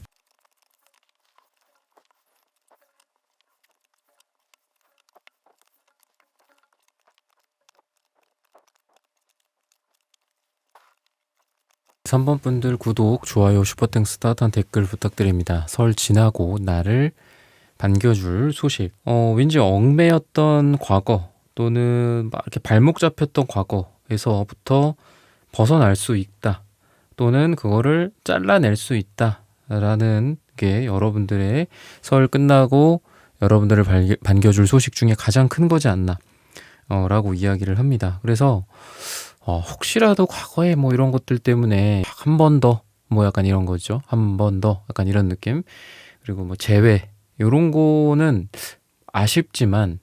삼 번 분들 구독, 좋아요, 슈퍼땡스, 따뜻한 댓글 부탁드립니다. 설 지나고 나를 반겨줄 소식. 왠지 얽매였던 과거 또는 막 이렇게 발목 잡혔던 과거에서부터 벗어날 수 있다. 또는 그거를 잘라낼 수 있다. 라는 게 여러분들의 설 끝나고 여러분들을 반겨줄 소식 중에 가장 큰 거지 않나. 라고 이야기를 합니다. 그래서 혹시라도 과거에 뭐 이런 것들 때문에 한 번 더 뭐 약간 이런 거죠. 한 번 더 약간 이런 느낌. 그리고 뭐 재회 이런 거는 아쉽지만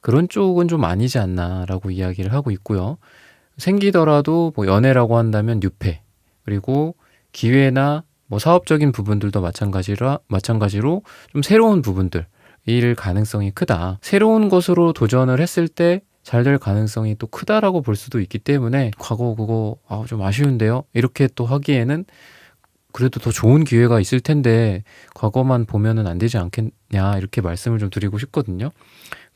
그런 쪽은 좀 아니지 않나라고 이야기를 하고 있고요. 생기더라도 뭐 연애라고 한다면 유패, 그리고 기회나 뭐 사업적인 부분들도 마찬가지로 좀 새로운 부분들, 일 가능성이 크다. 새로운 것으로 도전을 했을 때 잘 될 가능성이 또 크다라고 볼 수도 있기 때문에 과거 그거 좀 아쉬운데요. 이렇게 또 하기에는 그래도 더 좋은 기회가 있을 텐데 과거만 보면은 안 되지 않겠냐 이렇게 말씀을 좀 드리고 싶거든요.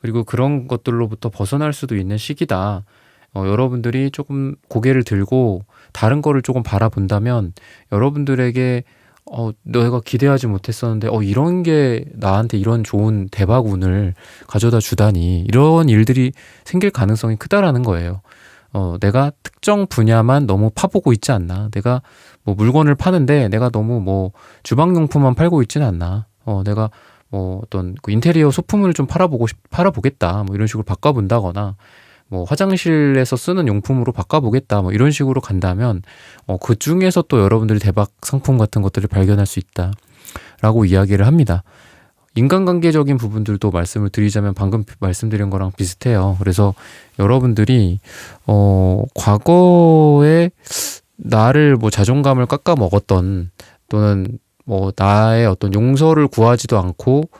그리고 그런 것들로부터 벗어날 수도 있는 시기다. 여러분들이 조금 고개를 들고 다른 거를 조금 바라본다면 여러분들에게 내가 기대하지 못했었는데 이런 게 나한테 이런 좋은 대박 운을 가져다 주다니 이런 일들이 생길 가능성이 크다라는 거예요. 내가 특정 분야만 너무 파보고 있지 않나. 내가 뭐 물건을 파는데 내가 너무 뭐 주방용품만 팔고 있지는 않나. 내가 뭐 어떤 그 인테리어 소품을 좀 팔아보겠다. 뭐 이런 식으로 바꿔본다거나 뭐 화장실에서 쓰는 용품으로 바꿔보겠다. 뭐 이런 식으로 간다면 그 중에서 또 여러분들이 대박 상품 같은 것들을 발견할 수 있다라고 이야기를 합니다. 인간관계적인 부분들도 말씀을 드리자면 방금 말씀드린 거랑 비슷해요. 그래서 여러분들이 과거에 나를 뭐 자존감을 깎아 먹었던 또는 뭐 나의 어떤 용서를 구하지도 않고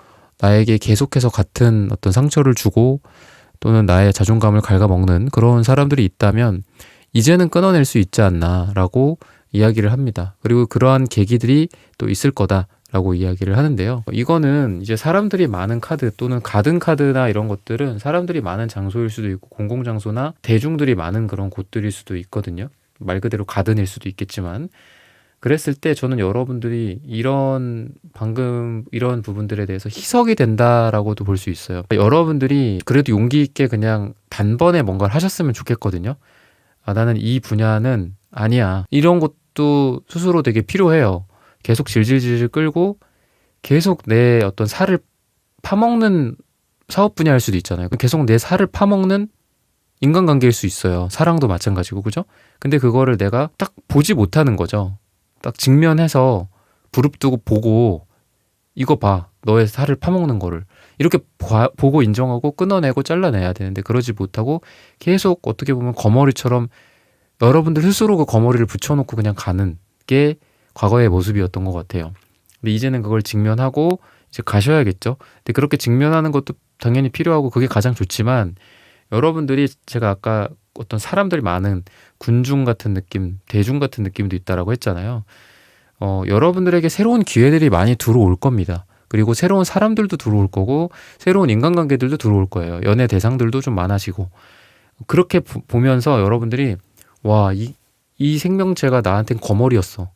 나에게 계속해서 같은 어떤 상처를 주고 또는 나의 자존감을 갉아먹는 그런 사람들이 있다면 이제는 끊어낼 수 있지 않나라고 이야기를 합니다. 그리고 그러한 계기들이 또 있을 거다라고 이야기를 하는데요. 이거는 이제 사람들이 많은 카드 또는 가든 카드나 이런 것들은 사람들이 많은 장소일 수도 있고 공공장소나 대중들이 많은 그런 곳들일 수도 있거든요. 말 그대로 가든일 수도 있겠지만 그랬을 때 저는 여러분들이 방금 이런 부분들에 대해서 희석이 된다라고도 볼 수 있어요. 여러분들이 그래도 용기 있게 그냥 단번에 뭔가를 하셨으면 좋겠거든요. 나는 이 분야는 아니야. 이런 것도 스스로 되게 필요해요. 계속 질질질 끌고 계속 내 어떤 살을 파먹는 사업 분야일 수도 있잖아요. 계속 내 살을 파먹는 인간관계일 수 있어요. 사랑도 마찬가지고, 그죠? 근데 그거를 내가 딱 보지 못하는 거죠. 딱 직면해서 부릅뜨고 보고 이거 봐. 너의 살을 파먹는 거를. 이렇게 보고 인정하고 끊어내고 잘라내야 되는데 그러지 못하고 계속 어떻게 보면 거머리처럼 여러분들 스스로 그 거머리를 붙여놓고 그냥 가는 게 과거의 모습이었던 것 같아요. 근데 이제는 그걸 직면하고 이제 가셔야겠죠. 근데 그렇게 직면하는 것도 당연히 필요하고 그게 가장 좋지만 여러분들이 제가 아까 어떤 사람들이 많은 군중 같은 느낌, 대중 같은 느낌도 있다라고 했잖아요. 여러분들에게 새로운 기회들이 많이 들어올 겁니다. 그리고 새로운 사람들도 들어올 거고 새로운 인간관계들도 들어올 거예요. 연애 대상들도 좀 많아지고 그렇게 보면서 여러분들이 와, 이 생명체가 나한텐 거머리였어.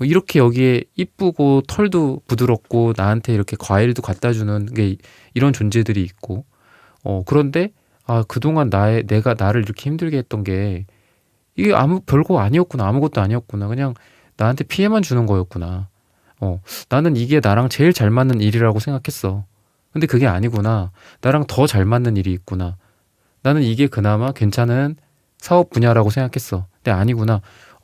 이렇게 여기에 이쁘고 털도 부드럽고 나한테 이렇게 과일도 갖다 주는 게 이런 존재들이 있고 그런데 그동안 내가 나를 이렇게 힘들게 했던 게 이게 별거 아니었구나. 아무것도 아니었구나. 그냥 나한테 피해만 주는 거였구나. 나는 이게 나랑 제일 잘 맞는 일이라고 생각했어. 근데 그게 아니구나. 나랑 더 잘 맞는 일이 있구나. 나는 이게 그나마 괜찮은 사업 분야라고 생각했어. 근데 아니구나.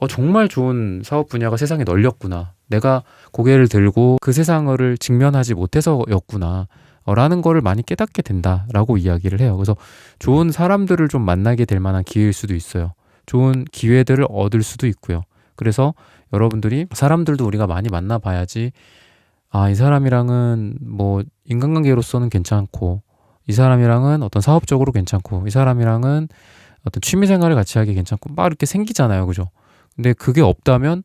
정말 좋은 사업 분야가 세상에 널렸구나. 내가 고개를 들고 그 세상을 직면하지 못해서였구나. 라는 거를 많이 깨닫게 된다라고 이야기를 해요. 그래서 좋은 사람들을 좀 만나게 될 만한 기회일 수도 있어요. 좋은 기회들을 얻을 수도 있고요. 그래서 여러분들이 사람들도 우리가 많이 만나봐야지 이 사람이랑은 뭐 인간관계로서는 괜찮고 이 사람이랑은 어떤 사업적으로 괜찮고 이 사람이랑은 어떤 취미생활을 같이 하기 괜찮고 막 이렇게 생기잖아요. 그죠? 근데 그게 없다면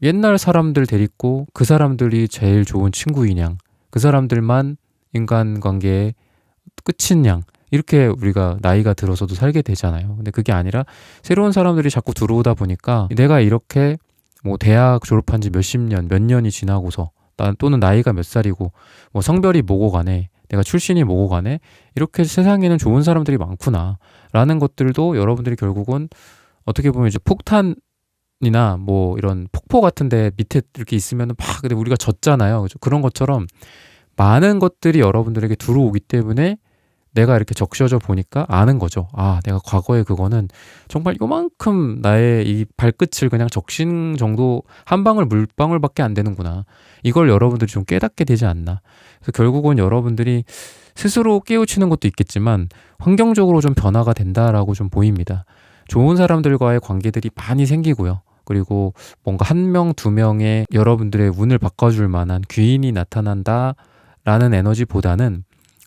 옛날 사람들 데리고 그 사람들이 제일 좋은 친구인 양, 그 사람들만 인간관계의 끝인 양 이렇게 우리가 나이가 들어서도 살게 되잖아요. 근데 그게 아니라 새로운 사람들이 자꾸 들어오다 보니까 내가 이렇게 뭐 대학 졸업한 지 몇십 년, 몇 년이 지나고서 또는 나이가 몇 살이고 뭐 성별이 뭐고 간에 내가 출신이 뭐고 간에 이렇게 세상에는 좋은 사람들이 많구나 라는 것들도 여러분들이 결국은 어떻게 보면 이제 폭탄이나 뭐 이런 폭포 같은데 밑에 이렇게 있으면 막 근데 우리가 졌잖아요. 그죠? 그런 것처럼 많은 것들이 여러분들에게 들어오기 때문에 내가 이렇게 적셔져 보니까 아는 거죠. 내가 과거에 그거는 정말 요만큼 나의 이 발끝을 그냥 적신 정도 한 방울 물방울밖에 안 되는구나. 이걸 여러분들이 좀 깨닫게 되지 않나. 그래서 결국은 여러분들이 스스로 깨우치는 것도 있겠지만 환경적으로 좀 변화가 된다라고 좀 보입니다. 좋은 사람들과의 관계들이 많이 생기고요. 그리고 뭔가 한 명, 두 명의 여러분들의 운을 바꿔줄 만한 귀인이 나타난다. 라는 에너지보다는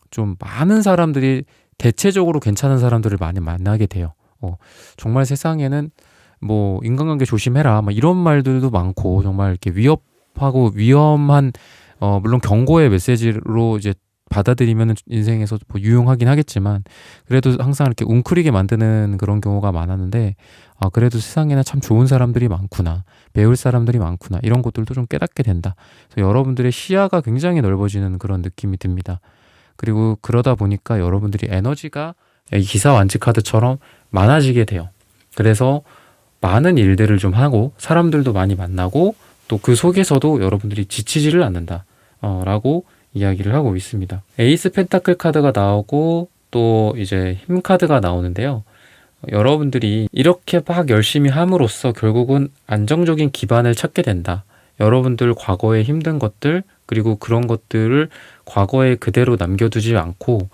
좀 많은 사람들이 대체적으로 괜찮은 사람들을 많이 만나게 돼요. 정말 세상에는 뭐 인간관계 조심해라 막 이런 말들도 많고 정말 이렇게 위협하고 위험한 물론 경고의 메시지로 이제 받아들이면 인생에서 뭐 유용하긴 하겠지만 그래도 항상 이렇게 웅크리게 만드는 그런 경우가 많았는데 그래도 세상에는 참 좋은 사람들이 많구나, 배울 사람들이 많구나, 이런 것들도 좀 깨닫게 된다. 그래서 여러분들의 시야가 굉장히 넓어지는 그런 느낌이 듭니다. 그리고 그러다 보니까 여러분들이 에너지가 이 기사 완치 카드처럼 많아지게 돼요. 그래서 많은 일들을 좀 하고 사람들도 많이 만나고 또 그 속에서도 여러분들이 지치지를 않는다 라고 이야기를 하고 있습니다. 에이스 펜타클 카드가 나오고 또 이제 힘 카드가 나오는데요. 여러분들이 이렇게 막 열심히 함으로써 결국은 안정적인 기반을 찾게 된다. 여러분들 과거의 힘든 것들 그리고 그런 것들을 과거에 그대로 남겨두지 않고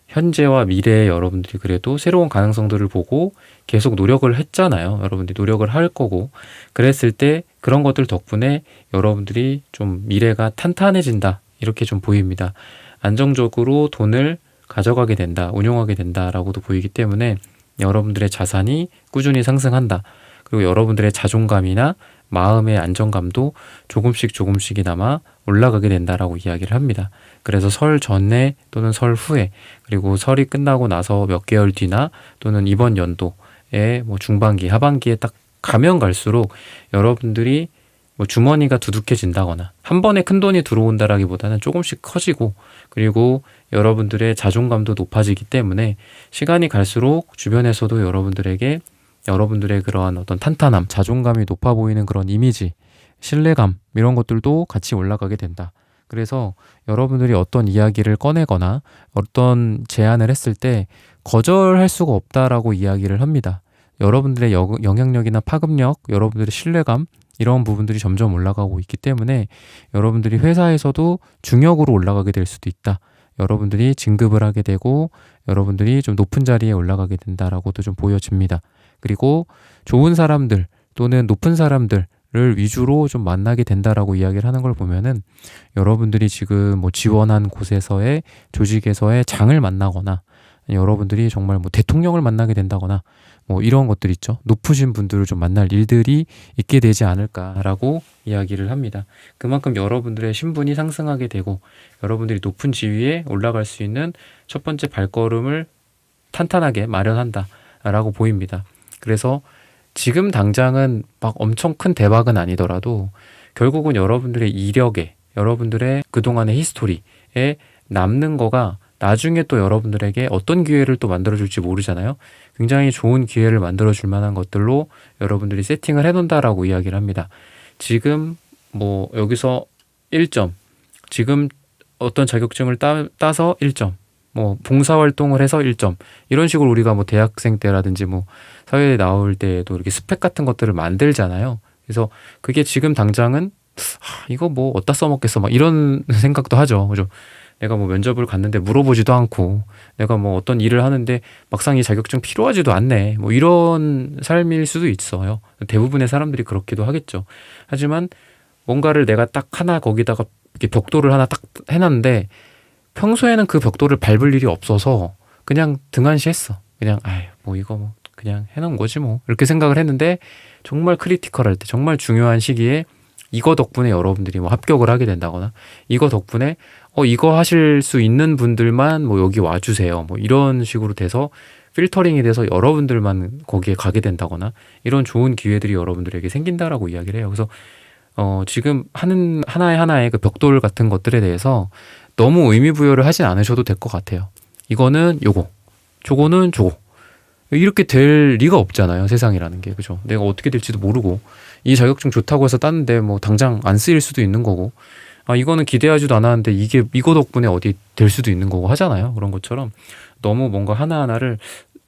현재와 미래의 여러분들이 그래도 새로운 가능성들을 보고 계속 노력을 했잖아요. 여러분들이 노력을 할 거고 그랬을 때 그런 것들 덕분에 여러분들이 좀 미래가 탄탄해진다. 이렇게 좀 보입니다. 안정적으로 돈을 가져가게 된다. 운용하게 된다라고도 보이기 때문에 여러분들의 자산이 꾸준히 상승한다. 그리고 여러분들의 자존감이나 마음의 안정감도 조금씩이나마 올라가게 된다라고 이야기를 합니다. 그래서 설 전에 또는 설 후에 그리고 설이 끝나고 나서 몇 개월 뒤나 또는 이번 연도의 뭐 중반기, 하반기에 딱 가면 갈수록 여러분들이 뭐 주머니가 두둑해진다거나 한 번에 큰 돈이 들어온다라기보다는 조금씩 커지고 그리고 여러분들의 자존감도 높아지기 때문에 시간이 갈수록 주변에서도 여러분들에게 여러분들의 그러한 어떤 탄탄함, 자존감이 높아 보이는 그런 이미지, 신뢰감 이런 것들도 같이 올라가게 된다. 그래서 여러분들이 어떤 이야기를 꺼내거나 어떤 제안을 했을 때 거절할 수가 없다라고 이야기를 합니다. 여러분들의 영향력이나 파급력, 여러분들의 신뢰감 이런 부분들이 점점 올라가고 있기 때문에 여러분들이 회사에서도 중역으로 올라가게 될 수도 있다. 여러분들이 진급을 하게 되고 여러분들이 좀 높은 자리에 올라가게 된다라고도 좀 보여집니다. 그리고 좋은 사람들 또는 높은 사람들을 위주로 좀 만나게 된다라고 이야기를 하는 걸 보면은 여러분들이 지금 뭐 지원한 곳에서의 조직에서의 장을 만나거나 여러분들이 정말 뭐 대통령을 만나게 된다거나 뭐 이런 것들 있죠. 높으신 분들을 좀 만날 일들이 있게 되지 않을까라고 이야기를 합니다. 그만큼 여러분들의 신분이 상승하게 되고 여러분들이 높은 지위에 올라갈 수 있는 첫 번째 발걸음을 탄탄하게 마련한다라고 보입니다. 그래서 지금 당장은 막 엄청 큰 대박은 아니더라도 결국은 여러분들의 이력에 여러분들의 그동안의 히스토리에 남는 거가 나중에 또 여러분들에게 어떤 기회를 또 만들어줄지 모르잖아요. 굉장히 좋은 기회를 만들어줄 만한 것들로 여러분들이 세팅을 해놓는다라고 이야기를 합니다. 지금 뭐 여기서 1점, 지금 어떤 자격증을 따서 1점, 뭐 봉사활동을 해서 1점 이런 식으로 우리가 뭐 대학생 때라든지 뭐 사회에 나올 때에도 이렇게 스펙 같은 것들을 만들잖아요. 그래서 그게 지금 당장은 이거 뭐 어디다 써먹겠어 막 이런 생각도 하죠. 그죠? 내가 뭐 면접을 갔는데 물어보지도 않고 내가 뭐 어떤 일을 하는데 막상 이 자격증 필요하지도 않네. 뭐 이런 삶일 수도 있어요. 대부분의 사람들이 그렇기도 하겠죠. 하지만 뭔가를 내가 딱 하나 거기다가 이렇게 벽돌을 하나 딱 해놨는데 평소에는 그 벽돌을 밟을 일이 없어서 그냥 등한시했어. 그냥 뭐 이거 뭐 그냥 해놓은 거지 뭐 이렇게 생각을 했는데 정말 크리티컬할 때 정말 중요한 시기에 이거 덕분에 여러분들이 뭐 합격을 하게 된다거나 이거 덕분에 이거 하실 수 있는 분들만 뭐 여기 와주세요. 뭐 이런 식으로 돼서 필터링이 돼서 여러분들만 거기에 가게 된다거나 이런 좋은 기회들이 여러분들에게 생긴다라고 이야기를 해요. 그래서 지금 하는 하나의 그 벽돌 같은 것들에 대해서 너무 의미 부여를 하진 않으셔도 될 것 같아요. 이거는 요거, 저거는 저거. 이렇게 될 리가 없잖아요. 세상이라는 게. 그죠? 내가 어떻게 될지도 모르고 이 자격증 좋다고 해서 땄는데 뭐 당장 안 쓰일 수도 있는 거고 이거는 기대하지도 않았는데 이거 덕분에 어디 될 수도 있는 거고 하잖아요. 그런 것처럼 너무 뭔가 하나하나를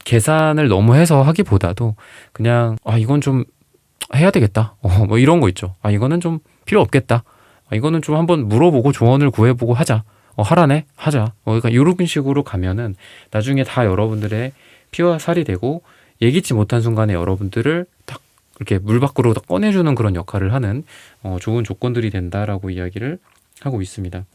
계산을 너무 해서 하기보다도 그냥 이건 좀 해야 되겠다. 뭐 이런 거 있죠. 이거는 좀 필요 없겠다. 이거는 좀 한번 물어보고 조언을 구해보고 하자. 하라네? 하자. 그러니까 이런 식으로 가면은 나중에 다 여러분들의 피와 살이 되고 예기치 못한 순간에 여러분들을 딱 이렇게 물 밖으로 꺼내주는 그런 역할을 하는 좋은 조건들이 된다라고 이야기를 하고 있습니다.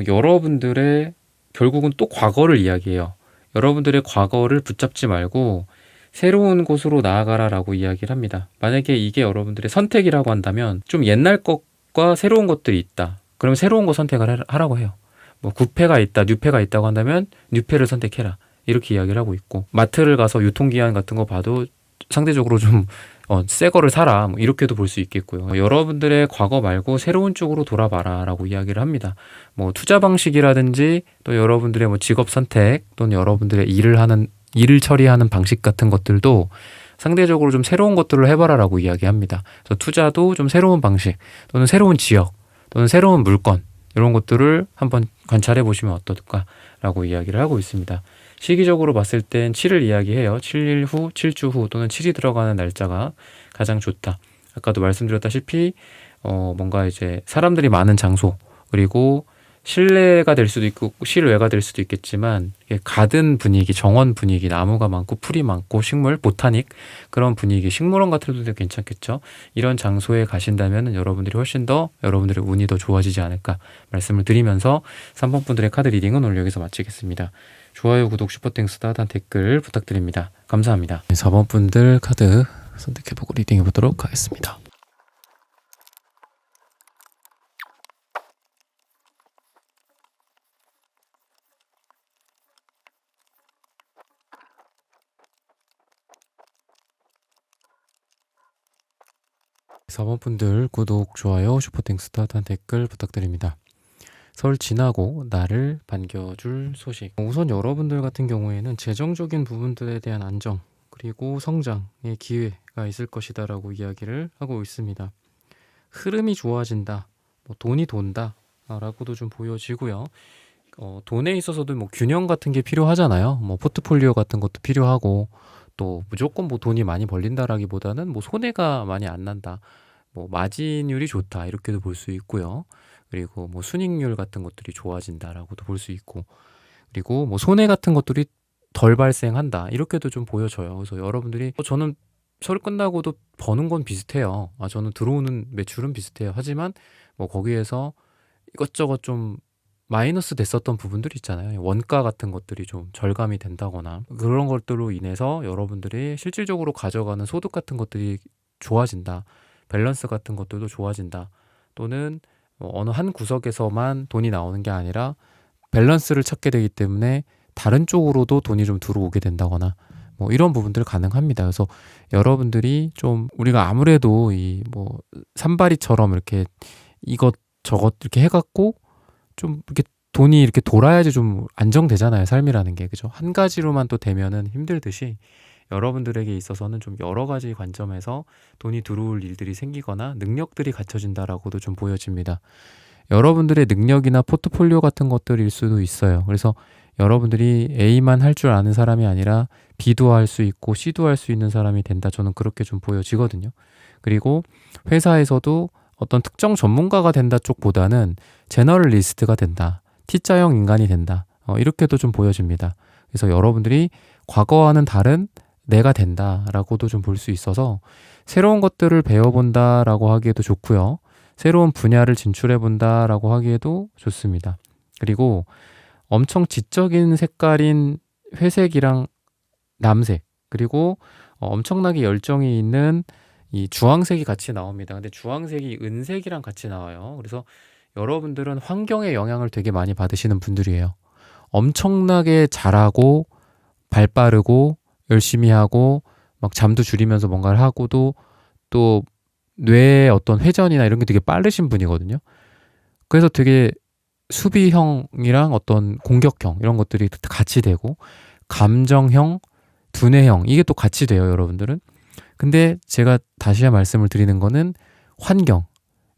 여러분들의 결국은 또 과거를 이야기해요. 여러분들의 과거를 붙잡지 말고 새로운 곳으로 나아가라라고 이야기를 합니다. 만약에 이게 여러분들의 선택이라고 한다면 좀 옛날 것과 새로운 것들이 있다. 그러면 새로운 거 선택을 하라고 해요. 뭐 구패가 있다, 뉴패가 있다고 한다면 뉴패를 선택해라. 이렇게 이야기를 하고 있고, 마트를 가서 유통기한 같은 거 봐도 상대적으로 좀 새 거를 사라, 뭐 이렇게도 볼 수 있겠고요. 여러분들의 과거 말고 새로운 쪽으로 돌아봐라 라고 이야기를 합니다. 뭐 투자 방식이라든지 또 여러분들의 뭐 직업 선택 또는 여러분들의 일을 처리하는 방식 같은 것들도 상대적으로 좀 새로운 것들을 해봐라 라고 이야기합니다. 그래서 투자도 좀 새로운 방식 또는 새로운 지역 또는 새로운 물건, 이런 것들을 한번 관찰해 보시면 어떨까라고 이야기를 하고 있습니다. 시기적으로 봤을 땐 7을 이야기해요. 7일 후, 7주 후 또는 7이 들어가는 날짜가 가장 좋다. 아까도 말씀드렸다시피 뭔가 이제 사람들이 많은 장소, 그리고 실내가 될 수도 있고 실외가 될 수도 있겠지만 가든 분위기, 정원 분위기, 나무가 많고 풀이 많고 식물, 보타닉, 그런 분위기, 식물원 같은 데도 괜찮겠죠. 이런 장소에 가신다면 여러분들이 훨씬 더 여러분들의 운이 더 좋아지지 않을까 말씀을 드리면서 3번 분들의 카드 리딩은 오늘 여기서 마치겠습니다. 좋아요, 구독, 슈퍼땡스, 따뜻한 댓글 부탁드립니다. 감사합니다. 4번 분들 카드 선택해보고 리딩해보도록 하겠습니다. 사 번 분들 구독, 좋아요, 슈퍼땡스, 따뜻한 댓글 부탁드립니다. 설 지나고 나를 반겨줄 소식. 우선 여러분들 같은 경우에는 재정적인 부분들에 대한 안정, 그리고 성장의 기회가 있을 것이다 라고 이야기를 하고 있습니다. 흐름이 좋아진다, 뭐 돈이 돈다 라고도 좀 보여지고요. 돈에 있어서도 뭐 균형 같은 게 필요하잖아요. 뭐 포트폴리오 같은 것도 필요하고, 또 무조건 뭐 돈이 많이 벌린다라기보다는 뭐 손해가 많이 안 난다, 뭐 마진율이 좋다, 이렇게도 볼 수 있고요. 그리고 뭐 순익률 같은 것들이 좋아진다라고도 볼 수 있고, 그리고 뭐 손해 같은 것들이 덜 발생한다, 이렇게도 좀 보여져요. 그래서 여러분들이 저는 설 끝나고도 버는 건 비슷해요. 저는 들어오는 매출은 비슷해요. 하지만 뭐 거기에서 이것저것 좀 마이너스 됐었던 부분들이 있잖아요. 원가 같은 것들이 좀 절감이 된다거나 그런 것들로 인해서 여러분들이 실질적으로 가져가는 소득 같은 것들이 좋아진다, 밸런스 같은 것들도 좋아진다, 또는 어느 한 구석에서만 돈이 나오는 게 아니라 밸런스를 찾게 되기 때문에 다른 쪽으로도 돈이 좀 들어오게 된다거나 뭐 이런 부분들 가능합니다. 그래서 여러분들이 좀, 우리가 아무래도 이 뭐 산발이처럼 이렇게 이것저것 이렇게 해갖고 좀 이렇게 돈이 이렇게 돌아야지 좀 안정되잖아요, 삶이라는 게. 그죠? 한 가지로만 또 되면은 힘들듯이 여러분들에게 있어서는 좀 여러 가지 관점에서 돈이 들어올 일들이 생기거나 능력들이 갖춰진다라고도 좀 보여집니다. 여러분들의 능력이나 포트폴리오 같은 것들일 수도 있어요. 그래서 여러분들이 A만 할 줄 아는 사람이 아니라 B도 할 수 있고 C도 할 수 있는 사람이 된다. 저는 그렇게 좀 보여지거든요. 그리고 회사에서도 어떤 특정 전문가가 된다 쪽보다는 제너럴리스트가 된다, T자형 인간이 된다, 이렇게도 좀 보여집니다. 그래서 여러분들이 과거와는 다른 내가 된다라고도 좀 볼 수 있어서 새로운 것들을 배워본다라고 하기에도 좋고요. 새로운 분야를 진출해본다라고 하기에도 좋습니다. 그리고 엄청 지적인 색깔인 회색이랑 남색, 그리고 엄청나게 열정이 있는 이 주황색이 같이 나옵니다. 근데 주황색이 은색이랑 같이 나와요. 그래서 여러분들은 환경의 영향을 되게 많이 받으시는 분들이에요. 엄청나게 잘하고 발 빠르고 열심히 하고 막 잠도 줄이면서 뭔가를 하고도 또 뇌의 어떤 회전이나 이런 게 되게 빠르신 분이거든요. 그래서 되게 수비형이랑 어떤 공격형, 이런 것들이 같이 되고, 감정형, 두뇌형, 이게 또 같이 돼요, 여러분들은. 근데 제가 다시 말씀을 드리는 거는 환경.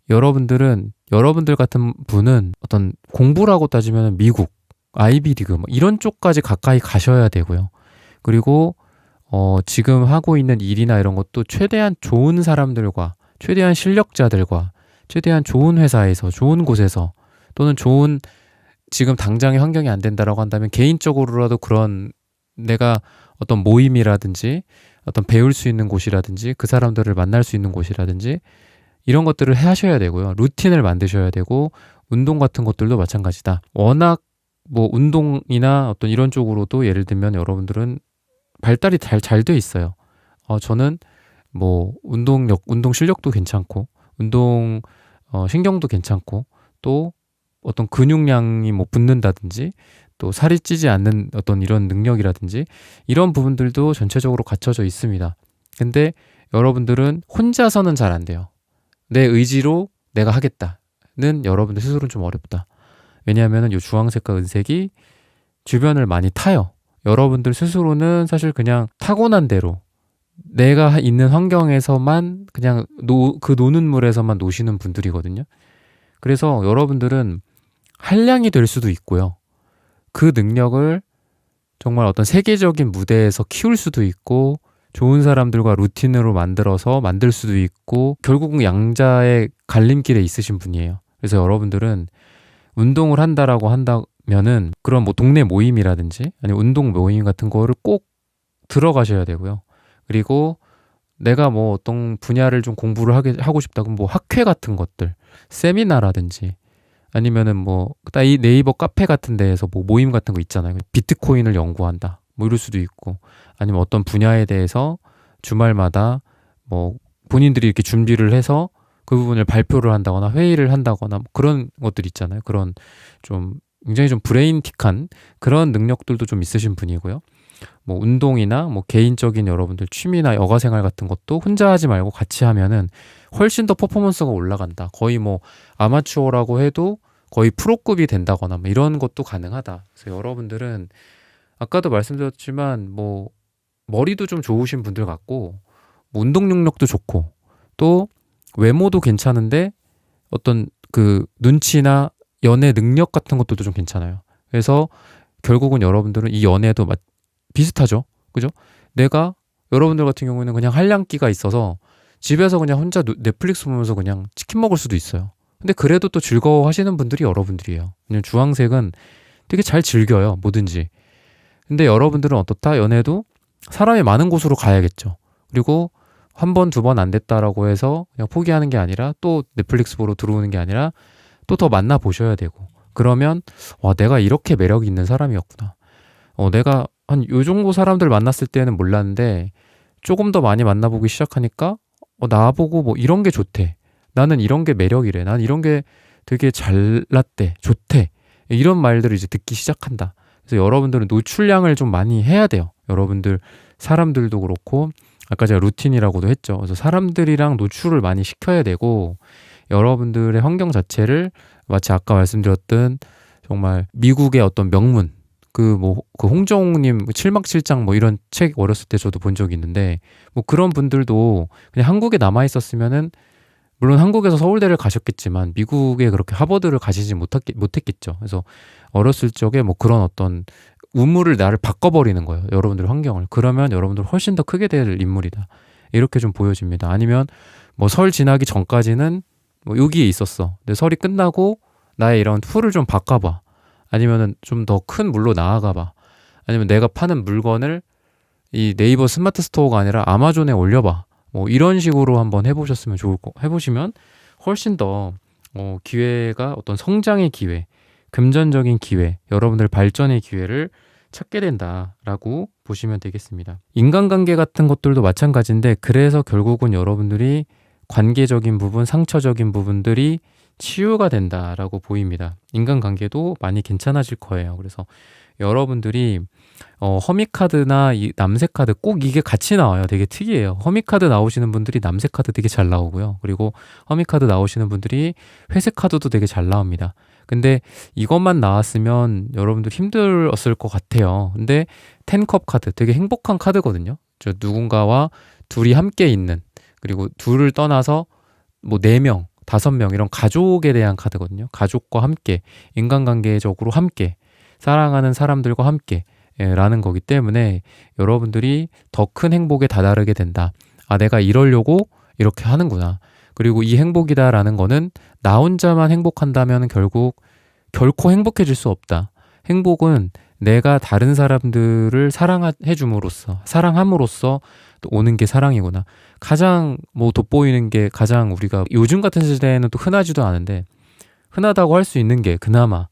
여러분들 같은 분은 어떤 공부라고 따지면 미국, 아이비리그 뭐 이런 쪽까지 가까이 가셔야 되고요. 그리고 지금 하고 있는 일이나 이런 것도 최대한 좋은 사람들과, 최대한 실력자들과, 최대한 좋은 회사에서, 좋은 곳에서, 또는 좋은, 지금 당장의 환경이 안 된다라고 한다면 개인적으로라도 그런, 내가 어떤 모임이라든지 어떤 배울 수 있는 곳이라든지 그 사람들을 만날 수 있는 곳이라든지 이런 것들을 하셔야 되고요. 루틴을 만드셔야 되고, 운동 같은 것들도 마찬가지다. 워낙 뭐 운동이나 어떤 이런 쪽으로도 예를 들면 여러분들은 발달이 잘 돼 있어요. 저는 뭐 운동 실력도 괜찮고, 운동 신경도 괜찮고, 또 어떤 근육량이 뭐 붙는다든지, 또 살이 찌지 않는 어떤 이런 능력이라든지, 이런 부분들도 전체적으로 갖춰져 있습니다. 근데 여러분들은 혼자서는 잘 안 돼요. 내 의지로 내가 하겠다는 여러분들 스스로는 좀 어렵다. 왜냐하면 이 주황색과 은색이 주변을 많이 타요. 여러분들 스스로는 사실 그냥 타고난 대로 내가 있는 환경에서만 그냥 그 노는 물에서만 노시는 분들이거든요. 그래서 여러분들은 한량이 될 수도 있고요. 그 능력을 정말 어떤 세계적인 무대에서 키울 수도 있고, 좋은 사람들과 루틴으로 만들 수도 있고, 결국은 양자의 갈림길에 있으신 분이에요. 그래서 여러분들은 운동을 한다라고 한다면은 그런 뭐 동네 모임이라든지 아니면 운동 모임 같은 거를 꼭 들어가셔야 되고요. 그리고 내가 뭐 어떤 분야를 좀 공부를 하고 싶다 그럼 뭐 학회 같은 것들, 세미나라든지 아니면은 뭐 네이버 카페 같은 데에서 뭐 모임 같은 거 있잖아요. 비트코인을 연구한다. 뭐 이럴 수도 있고, 아니면 어떤 분야에 대해서 주말마다 뭐 본인들이 이렇게 준비를 해서 그 부분을 발표를 한다거나 회의를 한다거나 뭐 그런 것들 있잖아요. 그런 좀 굉장히 좀 브레인틱한 그런 능력들도 좀 있으신 분이고요. 뭐 운동이나 뭐 개인적인 여러분들 취미나 여가 생활 같은 것도 혼자 하지 말고 같이 하면은 훨씬 더 퍼포먼스가 올라간다. 거의 뭐 아마추어라고 해도 거의 프로급이 된다거나 뭐 이런 것도 가능하다. 그래서 여러분들은 아까도 말씀드렸지만 뭐 머리도 좀 좋으신 분들 같고, 뭐 운동 능력도 좋고, 또 외모도 괜찮은데 어떤 그 눈치나 연애 능력 같은 것들도 좀 괜찮아요. 그래서 결국은 여러분들은 이 연애도 비슷하죠. 그죠? 내가 여러분들 같은 경우에는 그냥 한량기가 있어서 집에서 그냥 혼자 넷플릭스 보면서 그냥 치킨 먹을 수도 있어요. 근데 그래도 또 즐거워 하시는 분들이 여러분들이에요. 그냥 주황색은 되게 잘 즐겨요. 뭐든지. 근데 여러분들은 어떻다? 연애도 사람이 많은 곳으로 가야겠죠. 그리고 한 번, 두 번 안 됐다라고 해서 그냥 포기하는 게 아니라, 또 넷플릭스 보러 들어오는 게 아니라 또 더 만나보셔야 되고, 그러면 와, 내가 이렇게 매력이 있는 사람이었구나. 내가 한 요 정도 사람들 만났을 때는 몰랐는데 조금 더 많이 만나보기 시작하니까 나보고 뭐 이런 게 좋대. 나는 이런 게 매력이래. 난 이런 게 되게 잘났대. 좋대. 이런 말들을 이제 듣기 시작한다. 그래서 여러분들은 노출량을 좀 많이 해야 돼요. 여러분들 사람들도 그렇고, 아까 제가 루틴이라고도 했죠. 그래서 사람들이랑 노출을 많이 시켜야 되고, 여러분들의 환경 자체를 마치 아까 말씀드렸던 정말 미국의 어떤 명문, 그 홍정욱님 칠막칠장 뭐 이런 책 어렸을 때 저도 본 적이 있는데, 뭐 그런 분들도 그냥 한국에 남아 있었으면은, 물론 한국에서 서울대를 가셨겠지만 미국에 그렇게 하버드를 가시지 못했겠죠. 그래서 어렸을 적에 뭐 그런 어떤 우물을 나를 바꿔버리는 거예요. 여러분들 환경을. 그러면 여러분들 훨씬 더 크게 될 인물이다. 이렇게 좀 보여집니다. 아니면 뭐 설 지나기 전까지는 뭐 여기에 있었어. 근데 설이 끝나고 나의 이런 툴을 좀 바꿔봐. 아니면은 좀 더 큰 물로 나아가봐. 아니면 내가 파는 물건을 이 네이버 스마트 스토어가 아니라 아마존에 올려봐. 뭐 이런 식으로 한번 해보시면 훨씬 더 기회가, 어떤 성장의 기회, 금전적인 기회, 여러분들 발전의 기회를 찾게 된다라고 보시면 되겠습니다. 인간관계 같은 것들도 마찬가지인데, 그래서 결국은 여러분들이 관계적인 부분, 상처적인 부분들이 치유가 된다라고 보입니다. 인간관계도 많이 괜찮아질 거예요. 그래서 여러분들이 허미카드나 이 남색카드 꼭 이게 같이 나와요. 되게 특이해요. 허미카드 나오시는 분들이 남색카드 되게 잘 나오고요. 그리고 허미카드 나오시는 분들이 회색카드도 되게 잘 나옵니다. 근데 이것만 나왔으면 여러분들 힘들었을 것 같아요. 근데 10컵 카드 되게 행복한 카드거든요. 저 누군가와 둘이 함께 있는, 그리고 둘을 떠나서 뭐 4명, 5명 이런 가족에 대한 카드거든요. 가족과 함께, 인간관계적으로 함께, 사랑하는 사람들과 함께 라는 거기 때문에 여러분들이 더 큰 행복에 다다르게 된다. 아, 내가 이러려고 이렇게 하는구나. 그리고 이 행복이다라는 거는 나 혼자만 행복한다면 결코 행복해질 수 없다. 행복은 내가 다른 사람들을 사랑함으로써 또 오는 게 사랑이구나. 가장 돋보이는 게, 가장 우리가 요즘 같은 시대에는 또 흔하지도 않은데, 흔하다고 할 수 있는 게 그나마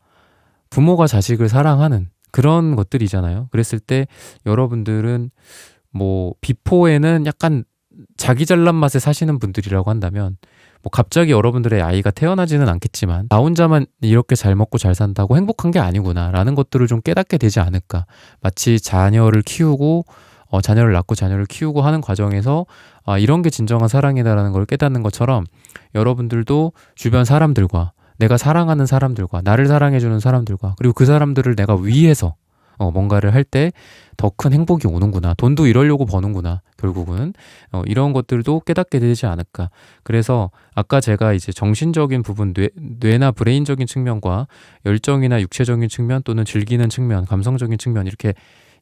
부모가 자식을 사랑하는 그런 것들이잖아요. 그랬을 때 여러분들은 뭐 비포에는 약간 자기 잘난 맛에 사시는 분들이라고 한다면 뭐 갑자기 여러분들의 아이가 태어나지는 않겠지만 나 혼자만 이렇게 잘 먹고 잘 산다고 행복한 게 아니구나라는 것들을 좀 깨닫게 되지 않을까. 마치 자녀를 키우고 자녀를 낳고 자녀를 키우고 하는 과정에서 이런 게 진정한 사랑이다라는 걸 깨닫는 것처럼 여러분들도 주변 사람들과 내가 사랑하는 사람들과 나를 사랑해주는 사람들과 그리고 그 사람들을 내가 위해서 뭔가를 할 때 더 큰 행복이 오는구나. 돈도 이러려고 버는구나. 결국은 이런 것들도 깨닫게 되지 않을까. 그래서 아까 제가 이제 정신적인 부분, 뇌나 브레인적인 측면과 열정이나 육체적인 측면 또는 즐기는 측면, 감성적인 측면 이렇게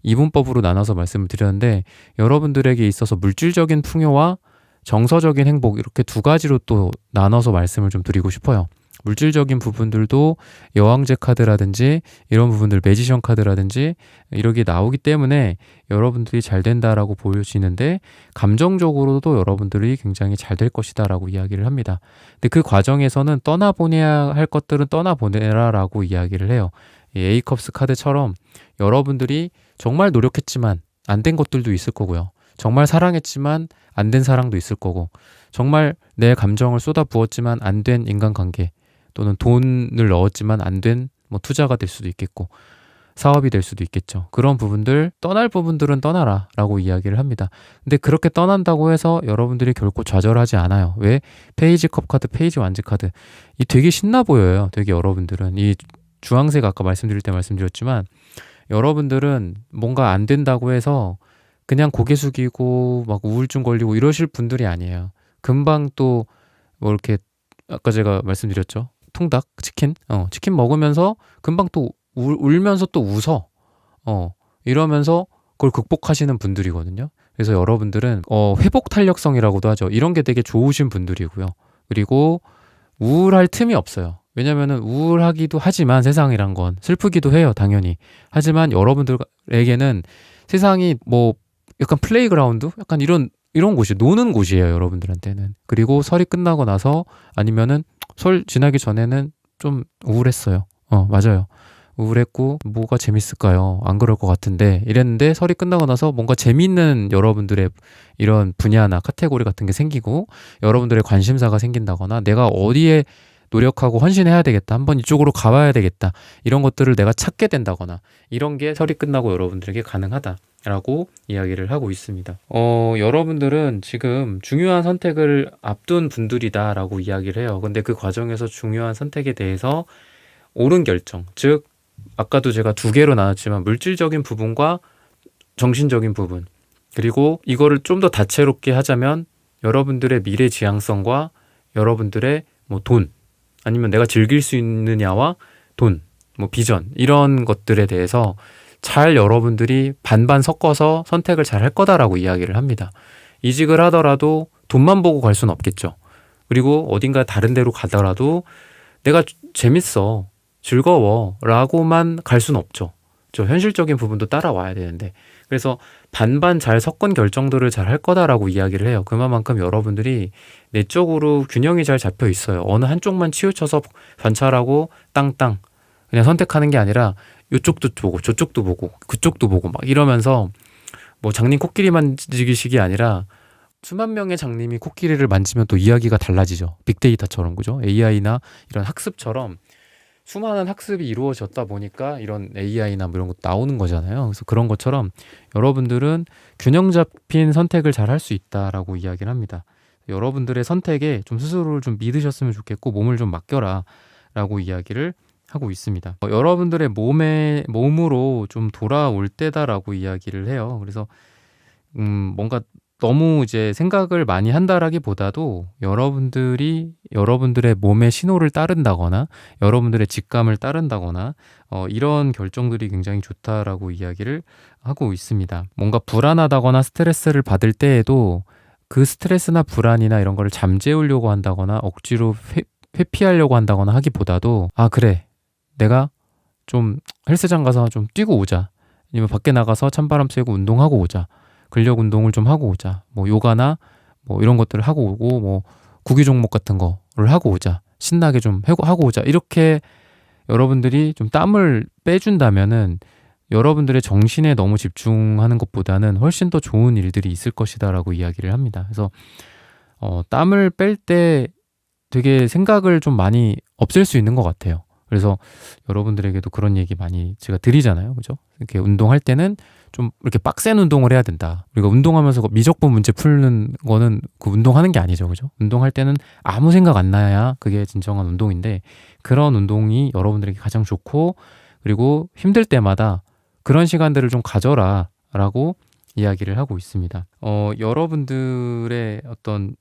이분법으로 나눠서 말씀을 드렸는데 여러분들에게 있어서 물질적인 풍요와 정서적인 행복 이렇게 두 가지로 또 나눠서 말씀을 좀 드리고 싶어요. 물질적인 부분들도 여왕제 카드라든지 이런 부분들 매지션 카드라든지 이렇게 나오기 때문에 여러분들이 잘 된다라고 보여지는데 감정적으로도 여러분들이 굉장히 잘 될 것이다라고 이야기를 합니다. 근데 그 과정에서는 떠나보내야 할 것들은 떠나보내라라고 이야기를 해요. 이 에이컵스 카드처럼 여러분들이 정말 노력했지만 안 된 것들도 있을 거고요. 정말 사랑했지만 안 된 사랑도 있을 거고 정말 내 감정을 쏟아 부었지만 안 된 인간관계 또는 돈을 넣었지만 안 된 뭐 투자가 될 수도 있겠고 사업이 될 수도 있겠죠. 그런 부분들 떠날 부분들은 떠나라 라고 이야기를 합니다. 근데 그렇게 떠난다고 해서 여러분들이 결코 좌절하지 않아요. 왜? 페이지 컵 카드, 페이지 완즈 카드 이 되게 신나 보여요. 되게 여러분들은 이 주황색 아까 말씀드릴 때 말씀드렸지만 여러분들은 뭔가 안 된다고 해서 그냥 고개 숙이고 막 우울증 걸리고 이러실 분들이 아니에요. 금방 또 뭐 이렇게 아까 제가 말씀드렸죠. 통닭, 치킨 먹으면서 금방 또 울면서 또 웃어. 이러면서 그걸 극복하시는 분들이거든요. 그래서 여러분들은 회복 탄력성이라고도 하죠. 이런 게 되게 좋으신 분들이고요. 그리고 우울할 틈이 없어요. 왜냐면은 우울하기도 하지만 세상이란 건 슬프기도 해요, 당연히. 하지만 여러분들에게는 세상이 뭐 약간 플레이그라운드? 약간 이런 곳이 노는 곳이에요, 여러분들한테는. 그리고 설이 끝나고 나서 아니면은 설 지나기 전에는 좀 우울했어요. 맞아요. 우울했고 뭐가 재밌을까요? 안 그럴 것 같은데 이랬는데 설이 끝나고 나서 뭔가 재밌는 여러분들의 이런 분야나 카테고리 같은 게 생기고 여러분들의 관심사가 생긴다거나 내가 어디에 노력하고 헌신해야 되겠다. 한번 이쪽으로 가봐야 되겠다. 이런 것들을 내가 찾게 된다거나 이런 게 설이 끝나고 여러분들에게 가능하다라고 이야기를 하고 있습니다. 여러분들은 지금 중요한 선택을 앞둔 분들이다라고 이야기를 해요. 근데 그 과정에서 중요한 선택에 대해서 옳은 결정, 즉 아까도 제가 두 개로 나눴지만 물질적인 부분과 정신적인 부분 그리고 이거를 좀 더 다채롭게 하자면 여러분들의 미래 지향성과 여러분들의 뭐 돈 아니면 내가 즐길 수 있느냐와 돈, 뭐 비전 이런 것들에 대해서 잘 여러분들이 반반 섞어서 선택을 잘 할 거다라고 이야기를 합니다. 이직을 하더라도 돈만 보고 갈 수는 없겠죠. 그리고 어딘가 다른 데로 가더라도 내가 재밌어, 즐거워 라고만 갈 수는 없죠. 저 현실적인 부분도 따라와야 되는데 그래서 반반 잘 섞은 결정들을 잘 할 거다라고 이야기를 해요. 그만큼 여러분들이 내적으로 균형이 잘 잡혀 있어요. 어느 한쪽만 치우쳐서 관찰하고 땅땅 그냥 선택하는 게 아니라 이쪽도 보고 저쪽도 보고 그쪽도 보고 막 이러면서 뭐 장님 코끼리 만지기식이 아니라 수만 명의 장님이 코끼리를 만지면 또 이야기가 달라지죠. 빅데이터처럼 그죠? AI나 이런 학습처럼 수많은 학습이 이루어졌다 보니까 이런 AI나 뭐 이런 것도 나오는 거잖아요. 그래서 그런 것처럼 여러분들은 균형 잡힌 선택을 잘 할 수 있다라고 이야기를 합니다. 여러분들의 선택에 좀 스스로를 좀 믿으셨으면 좋겠고 몸을 좀 맡겨라 라고 이야기를 하고 있습니다. 여러분들의 몸으로 좀 돌아올 때다라고 이야기를 해요. 그래서 뭔가 너무 이제 생각을 많이 한다라기보다도 여러분들이 여러분들의 몸의 신호를 따른다거나 여러분들의 직감을 따른다거나 이런 결정들이 굉장히 좋다라고 이야기를 하고 있습니다. 뭔가 불안하다거나 스트레스를 받을 때에도 그 스트레스나 불안이나 이런 거를 잠재우려고 한다거나 억지로 회피하려고 한다거나 하기보다도 그래 내가 좀 헬스장 가서 좀 뛰고 오자 아니면 밖에 나가서 찬바람 쐬고 운동하고 오자 근력 운동을 좀 하고 오자 뭐 요가나 뭐 이런 것들을 하고 오고 뭐 구기 종목 같은 거를 하고 오자 신나게 좀 하고 오자. 이렇게 여러분들이 좀 땀을 빼준다면은 여러분들의 정신에 너무 집중하는 것보다는 훨씬 더 좋은 일들이 있을 것이다라고 이야기를 합니다. 그래서 땀을 뺄 때 되게 생각을 좀 많이 없앨 수 있는 것 같아요. 그래서 여러분들에게도 그런 얘기 많이 제가 드리잖아요. 그죠? 이렇게 운동할 때는 좀 이렇게 빡센 운동을 해야 된다. 우리가 운동하면서 미적분 문제 푸는 거는 그 운동하는 게 아니죠. 그죠? 운동할 때는 아무 생각 안 나야 그게 진정한 운동인데, 그런 운동이 여러분들에게 가장 좋고, 그리고 힘들 때마다 그런 시간들을 좀 가져라 라고 이야기를 하고 있습니다. 여러분들의 어떤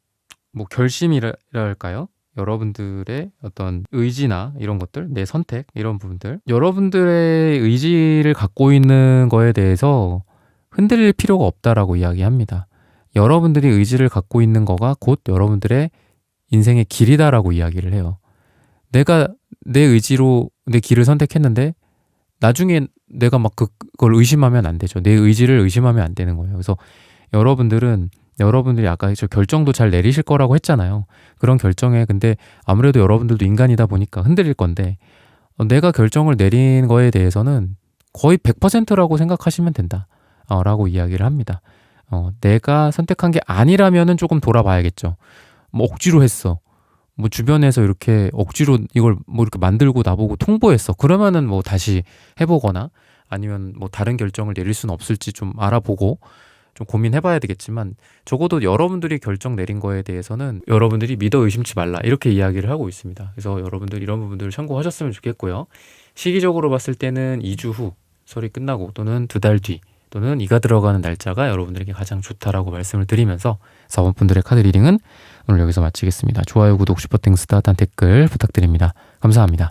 뭐 결심이랄까요? 여러분들의 어떤 의지나 이런 것들, 내 선택, 이런 부분들, 여러분들의 의지를 갖고 있는 거에 대해서 흔들릴 필요가 없다라고 이야기합니다. 여러분들이 의지를 갖고 있는 거가 곧 여러분들의 인생의 길이다라고 이야기를 해요. 내가 내 의지로 내 길을 선택했는데 나중에 내가 막 그걸 의심하면 안 되죠. 내 의지를 의심하면 안 되는 거예요. 그래서 여러분들이 아까 저 결정도 잘 내리실 거라고 했잖아요. 그런 결정에 근데 아무래도 여러분들도 인간이다 보니까 흔들릴 건데, 내가 결정을 내린 거에 대해서는 거의 100%라고 생각하시면 된다 라고 이야기를 합니다. 내가 선택한 게 아니라면은 조금 돌아봐야겠죠. 뭐 억지로 했어. 뭐 주변에서 이렇게 억지로 이걸 뭐 이렇게 만들고 나보고 통보했어. 그러면은 뭐 다시 해보거나 아니면 뭐 다른 결정을 내릴 수는 없을지 좀 알아보고 좀 고민해봐야 되겠지만, 적어도 여러분들이 결정 내린 거에 대해서는 여러분들이 믿어 의심치 말라 이렇게 이야기를 하고 있습니다. 그래서 여러분들 이런 부분들을 참고하셨으면 좋겠고요. 시기적으로 봤을 때는 2주 후 설이 끝나고 또는 2달 뒤 또는 이가 들어가는 날짜가 여러분들에게 가장 좋다라고 말씀을 드리면서 4번 분들의 카드 리딩은 오늘 여기서 마치겠습니다. 좋아요, 구독, 슈퍼땡스, 따뜻한 댓글 부탁드립니다. 감사합니다.